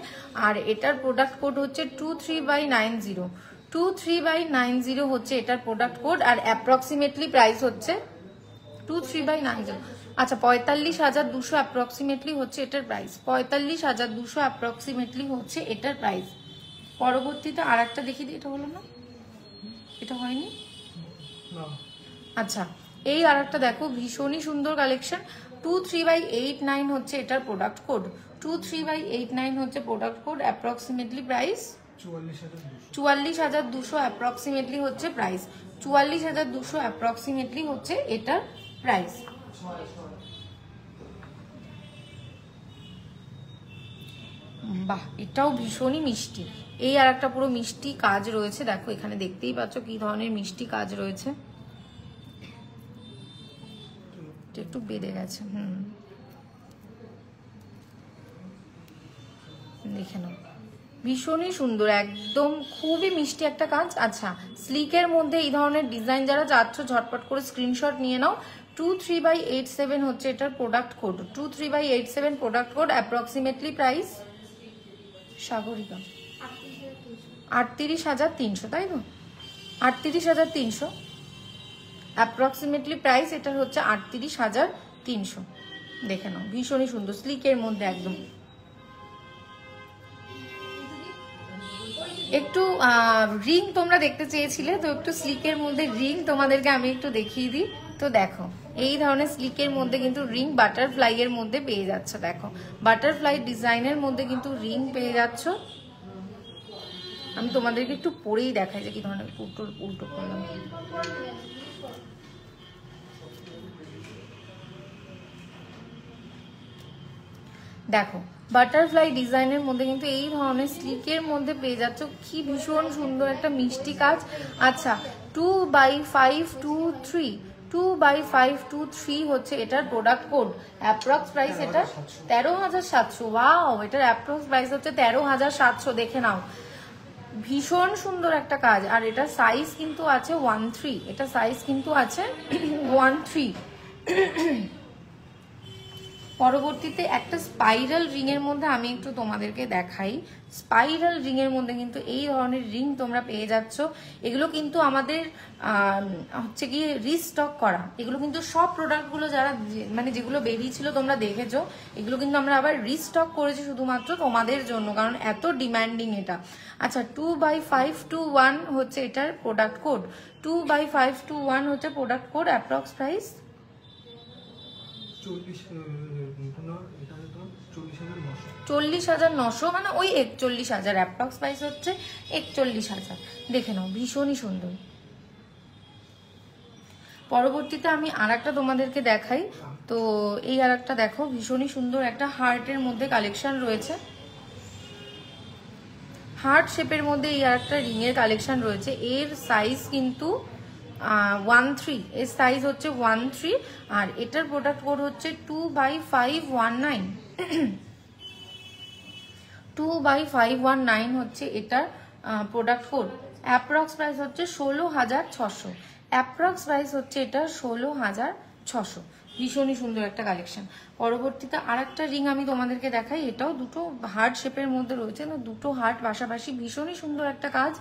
আর এটার প্রোডাক্ট কোড হচ্ছে 23/90, 23/90 হচ্ছে এটার প্রোডাক্ট কোড। আর অ্যাপ্রক্সিমেটলি প্রাইস হচ্ছে 23/90। আচ্ছা 45,200 অ্যাপ্রক্সিমেটলি হচ্ছে এটার প্রাইস, 45,200 অ্যাপ্রক্সিমেটলি হচ্ছে এটার প্রাইস। পরবর্তীতে আর একটা দেখিয়ে দিই, এটা হলো না, এটা হয়নি। আচ্ছা এই আর একটা দেখো, ভীষণই সুন্দর কালেকশন, 23/89 হচ্ছে এটার প্রোডাক্ট কোড, 23/89 হচ্ছে product code. Approximately price 44,200 approximately হচ্ছে প্রাইস, 44,200 অ্যাপ্রক্সিমেটলি হচ্ছে এটার প্রাইস। বাহ এটাও ভীষণই মিষ্টি, এই আর একটা পুরো মিষ্টি কাজ রয়েছে, দেখো এখানে দেখতেই পাচ্ছ কি ধরনের মিষ্টি কাজ রয়েছে, একটু বেড়ে গেছে, দেখে নাও, ভীষণই সুন্দর, একদম খুবই মিষ্টি একটা কাজ। আচ্ছা স্লিকের মধ্যে এই ধরনের ডিজাইন যারা চাচ্ছ ঝটপট করে স্ক্রিনশট নিয়ে নাও। 23/87 হচ্ছে এটার product code, 23/87 product code. Approximately price Sagarika 38,300, তাই তো, 38,300 অ্যাপ্রক্সিমেটলি প্রাইস এটার হচ্ছে 38,300। দেখে নাও ভীষণই সুন্দর, স্লিকের মধ্যে একদম। একটু রিং তোমরা দেখতে চেয়েছিলে, তো একটু স্লিকের মধ্যে রিং তোমাদেরকে আমি একটু দেখিয়ে দিই। তো দেখো এই ধরনের স্লিকের মধ্যে কিন্তু রিং বাটারফ্লাই এর মধ্যে পেয়ে যাচ্ছ, দেখো বাটারফ্লাই ডিজাইনের মধ্যে কিন্তু রিং পেয়ে যাচ্ছ। আমি তোমাদেরকে একটু পরেই দেখাই যে কি ধরনের উল্টো করলাম। দেখো বাটারফ্লাই ডিজাইনের মধ্যে কিন্তু এই ধরনের স্লিকের মধ্যে পেয়ে যাচ্ছ, কি ভীষণ সুন্দর একটা মিষ্টি কাজ। আচ্ছা 2/523, 2/523 হচ্ছে এটার প্রোডাক্ট কোড। অ্যাপ্রক্স প্রাইস এটা 13,700। ওয়াও, এটার অ্যাপ্রক্স প্রাইস হচ্ছে 13,700। দেখে নাও ভীষণ সুন্দর একটা কাজ। আর এটা সাইজ কিন্তু আছে 13, এটা সাইজ কিন্তু আছে 13। পরবর্তীতে একটা স্পাইরাল রিং এর মধ্যে আমি একটু তোমাদেরকে দেখাই। স্পাইরাল রিং এর মধ্যে কিন্তু এই ধরনের রিং তোমরা পেয়ে যাচ্ছ। এগুলো কিন্তু আমাদের হচ্ছে কি রিস্টক করা, এগুলো কিন্তু সব প্রোডাক্টগুলো যারা মানে যেগুলো বেরিয়েছিল তোমরা দেখেছো, এগুলো কিন্তু আমরা আবার রিস্টক করেছি শুধুমাত্র তোমাদের জন্য, কারণ এত ডিমান্ডিং এটা। আচ্ছা 2/521 হচ্ছে এটার প্রোডাক্ট কোড, 2/521 হচ্ছে প্রোডাক্ট কোড। অ্যাপ্রক্স প্রাইস 40,900 মানে ওই 41,000, অ্যাপ্রক্স প্রাইস হচ্ছে 41,000। দেখে নাও, ভীষণই সুন্দর। পরবর্তীতে আমি আরেকটা তোমাদেরকে দেখাই। তো এই আরেকটা দেখো, ভীষণই সুন্দর একটা হার্টের মধ্যে কালেকশন রয়েছে, হার্ট শেপের মধ্যে এই আরেকটা রিং এর কালেকশন রয়েছে। এর সাইজ কিন্তু 13, এর সাইজ হচ্ছে 13, আর এটার প্রোডাক্ট কোড হচ্ছে 2/519। 2/519 হচ্ছে এটার প্রোডাক্ট কোড। অ্যাপ্রক্স প্রাইস হচ্ছে 16,600, অ্যাপ্রক্স প্রাইস হচ্ছে এটা 16,600। ভীষণই সুন্দর একটা কালেকশন। পরবর্তীতে আরেকটা রিং আমি তোমাদেরকে দেখাই, এটাও দুটো হার্ট শেপের মধ্যে রয়েছে, না দুটো হার্ট পাশাপাশি, ভীষণই সুন্দর একটা কাজ।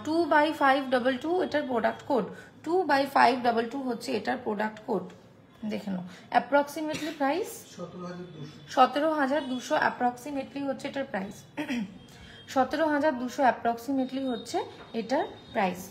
2/522 এটার প্রোডাক্ট কোড, 2/522 হচ্ছে এটার প্রোডাক্ট কোড। দেখে নাও, অ্যাপ্রক্সিমেটলি প্রাইস 17,200, অ্যাপ্রক্সিমেটলি হচ্ছে এটার প্রাইস 17,200, অ্যাপ্রক্সিমেটলি হচ্ছে এটার প্রাইস।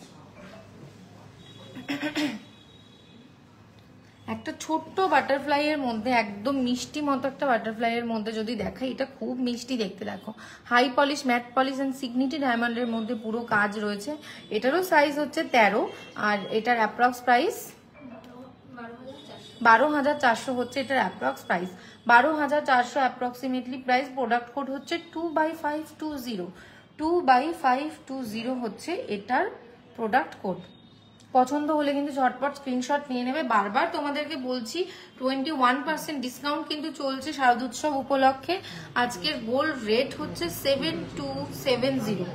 একটা ছোট্ট বাটারফ্লাই এর মধ্যে, একদম মিষ্টি মতো একটা বাটারফ্লাই এর মধ্যে যদি দেখাই, এটা খুব মিষ্টি দেখতে। দেখো, high polish, matte polish and Signity ডায়মন্ডের মধ্যে পুরো কাজ রয়েছে। এটারও সাইজ হচ্ছে 13, আর এটার অ্যাপ্রক্স প্রাইস 12,400 হচ্ছে এটার approx price. 12,400 approximately price. Product code হচ্ছে 2/520, 2/520 হচ্ছে এটার প্রোডাক্ট কোড। পছন্দ হলে কিন্তু ঝটপট স্ক্রিনশট নিয়ে নেবে। বারবার তোমাদেরকে বলছি 21% ডিসকাউন্ট কিন্তু চলছে শারদোৎসব উপলক্ষে। আজকের গোল্ড রেট হচ্ছে 7270।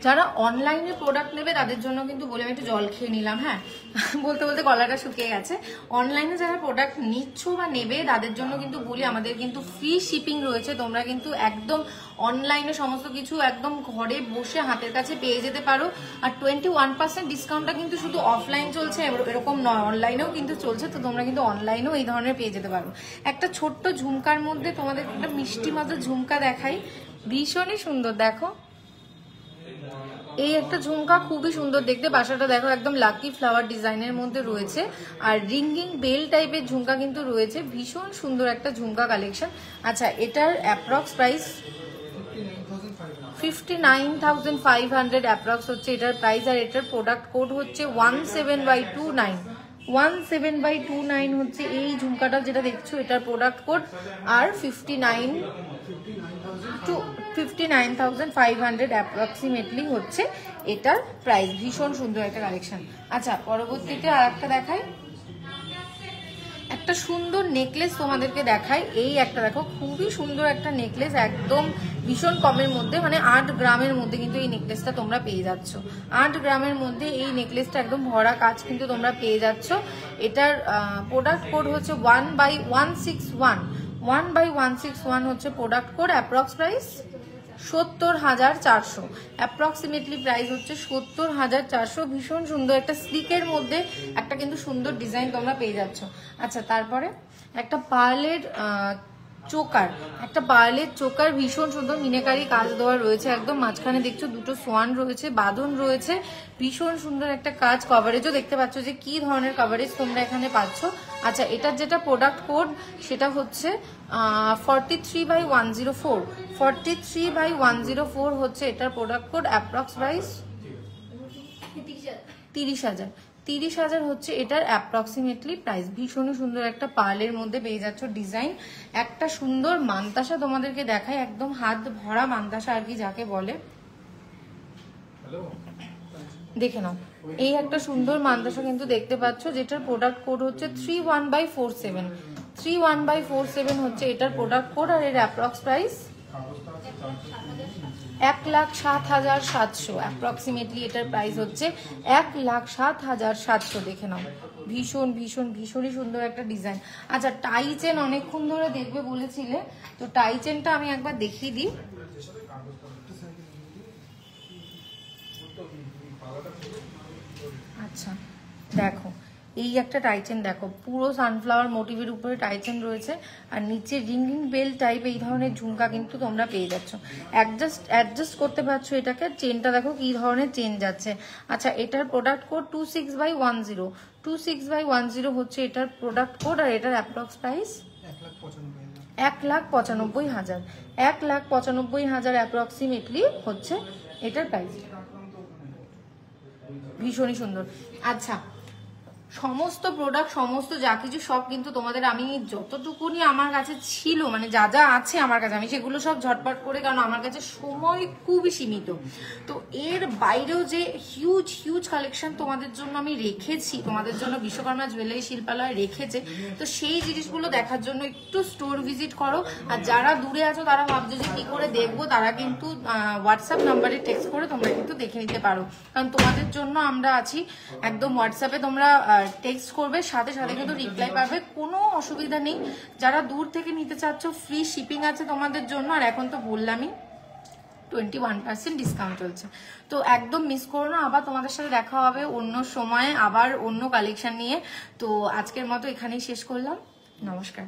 যারা অনলাইনে প্রোডাক্ট নেবে তাদের জন্য কিন্তু বলে, আমি একটু জল খেয়ে নিলাম, হ্যাঁ বলতে বলতে গলাটা শুকিয়ে গেছে। অনলাইনে যারা প্রোডাক্ট নিচ্ছ বা নেবে তাদের জন্য কিন্তু বলি, আমাদের কিন্তু ফ্রি শিপিং রয়েছে। তোমরা কিন্তু একদম অনলাইনে সমস্ত কিছু একদম ঘরে বসে হাতের কাছে পেয়ে যেতে পারো। আর 21% ডিসকাউন্টটা কিন্তু শুধু অফলাইন চলছে এরকম নয়, অনলাইনেও কিন্তু চলছে। তো তোমরা কিন্তু অনলাইনেও এই ধরনের পেয়ে যেতে পারো। একটা ছোট্ট ঝুমকার মধ্যে তোমাদের একটা মিষ্টি মতো ঝুমকা দেখাই, ভীষণই সুন্দর। দেখো, এই একটা ঝুমকা খুবই সুন্দর দেখতে, বাসাটা দেখো একদম লাকি ফ্লাওয়ার ডিজাইনের মধ্যে রয়েছে, আর রিঙ্গিং বেল টাইপের ঝুমকা কিন্তু রয়েছে। ভীষণ সুন্দর একটা ঝুমকা কালেকশন। আচ্ছা, এটার অ্যাপ্রক্স প্রাইস 59,500 অ্যাপ্রক্স হচ্ছে এটার প্রাইস, আর এটার প্রোডাক্ট কোড হচ্ছে 17/29। 17/29 হচ্ছে এই ঝুমকাটা যেটা দেখছো, এটার প্রোডাক্ট কোড। আর 59,500 অ্যাপ্রক্সিমেটলি হচ্ছে এটার প্রাইস। ভীষণ সুন্দর একটা কালেকশন। আচ্ছা, পরবর্তীতে আর একটা দেখাই, একটা সুন্দর নেকলেস তোমাদেরকে দেখাই। এই একটা দেখো, খুবই সুন্দর একটা নেকলেস, একদম ভীষণ কমের মধ্যে, মানে 8 গ্রামের মধ্যে কিন্তু এই নেকলেসটা তোমরা পেয়ে যাচ্ছ। 8 গ্রামের মধ্যে এই নেকলেসটা একদম ভরা কাজ কিন্তু তোমরা পেয়ে যাচ্ছ। এটার প্রোডাক্ট কোড হচ্ছে 1/161, 1/161 হচ্ছে product code. Approx price 70,400, approximately price হচ্ছে 70,400। ভীষণ সুন্দর একটা স্লিকের মধ্যে একটা কিন্তু সুন্দর ডিজাইন তোমরা পেয়ে যাচ্ছ। আচ্ছা, তারপরে একটা পার্লের চোকার, একটা পার্লের চোকার, ভীষণ সুন্দর মিনাকারি কাজ দেওয়া রয়েছে। একদম মাঝখানে দেখছো দুটো সোয়ান রয়েছে, বাঁধন রয়েছে, ভীষণ সুন্দর একটা কাজ। কভারেজও দেখতে পাচ্ছ যে কি ধরনের কভারেজ তোমরা এখানে পাচ্ছ। আচ্ছা, এটার যেটা প্রোডাক্ট কোড সেটা হচ্ছে 43/104, 43/104 হচ্ছে এটার প্রোডাক্ট কোড। অ্যাপ্রক্স প্রাইস 30,000, 30,000 হচ্ছে এটার অ্যাপ্রক্সিমেটলি প্রাইস। ভীষণ সুন্দর একটা পার্লের মধ্যে পেয়ে যাচ্ছ ডিজাইন। একটা সুন্দর মান্তাসা তোমাদেরকে দেখায়, একদম হাত ভরা মান্তাসা আর কি যাকে বলে। দেখে নাও, এই একটা সুন্দর মান্তাসা কিন্তু দেখতে পাচ্ছ, যেটার প্রোডাক্ট কোড হচ্ছে 31/47, 31/47 হচ্ছে এটার প্রোডাক্ট কোড। আর এর অ্যাপ্রক্স প্রাইস 1,07,700, অ্যাপ্রক্সিমেটলি এটার প্রাইস হচ্ছে 1,07,700। দেখে নাও, ভীষণ ভীষণ ভীষণই সুন্দর একটা ডিজাইন। আচ্ছা, টাই চেন অনেকক্ষণ ধরে দেখবে বলেছিলে, তো টাই চেনটা আমি একবার দেখিয়ে দিই। আচ্ছা, দেখো, এই একটা টাইচেন দেখো, পুরো সানফ্লাওয়ার মোটিভের উপরে টাইচেন রয়েছে, আর নিচে রিং বেল টাইপ এই ধরনের ঝুমকা কিন্তু তোমরা পেয়ে যাচ্ছ। অ্যাডজাস্ট করতে পারছো এটাকে। চেনটা দেখো কি ধরনের চেন যাচ্ছে। আচ্ছা, এটার প্রোডাক্ট কোড 26/10, 26/10 হচ্ছে এটার প্রোডাক্ট কোড, আর এটার অ্যাপ্রক্স প্রাইস 1,95,000, 1,95,000 অ্যাপ্রক্সিমেটলি হচ্ছে এটার প্রাইস। ভীষণই সুন্দর। আচ্ছা, সমস্ত প্রোডাক্ট, সমস্ত যা কিছু সব কিন্তু তোমাদের আমি যতটুকুনি আমার কাছে ছিল, মানে যা যা আছে আমার কাছে, আমি সেগুলো সব ঝটপট করে, কারণ আমার কাছে সময় খুবই সীমিত। তো এর বাইরেও যে হিউজ কালেকশন তোমাদের জন্য আমি রেখেছি, তোমাদের জন্য বিশ্বকর্মা জুয়েলারি শিল্পালয় রেখেছে, তো সেই জিনিসগুলো দেখার জন্য একটু স্টোর ভিজিট করো। আর যারা দূরে আছো, তারা ভাবছো যে কি করে দেখবো, তারা কিন্তু হোয়াটসঅ্যাপ নাম্বারে টেক্সট করে তোমরা কিন্তু দেখে নিতে পারো, কারণ তোমাদের জন্য আমরা আছি। একদম হোয়াটসঅ্যাপে তোমরা টেক্সট করবে, সাথে সাথে কিন্তু রিপ্লাই পাবে, কোনো অসুবিধা নেই। যারা দূর থেকে নিতে চাচ্ছ, ফ্রি শিপিং আছে তোমাদের জন্য। আর এখন তো বললামই 21% ডিসকাউন্ট চলছে, তো একদম মিস করো না। আবার তোমাদের সাথে দেখা হবে অন্য সময়, আবার অন্য কালেকশন নিয়ে। তো আজকের মতো এখানেই শেষ করলাম, নমস্কার।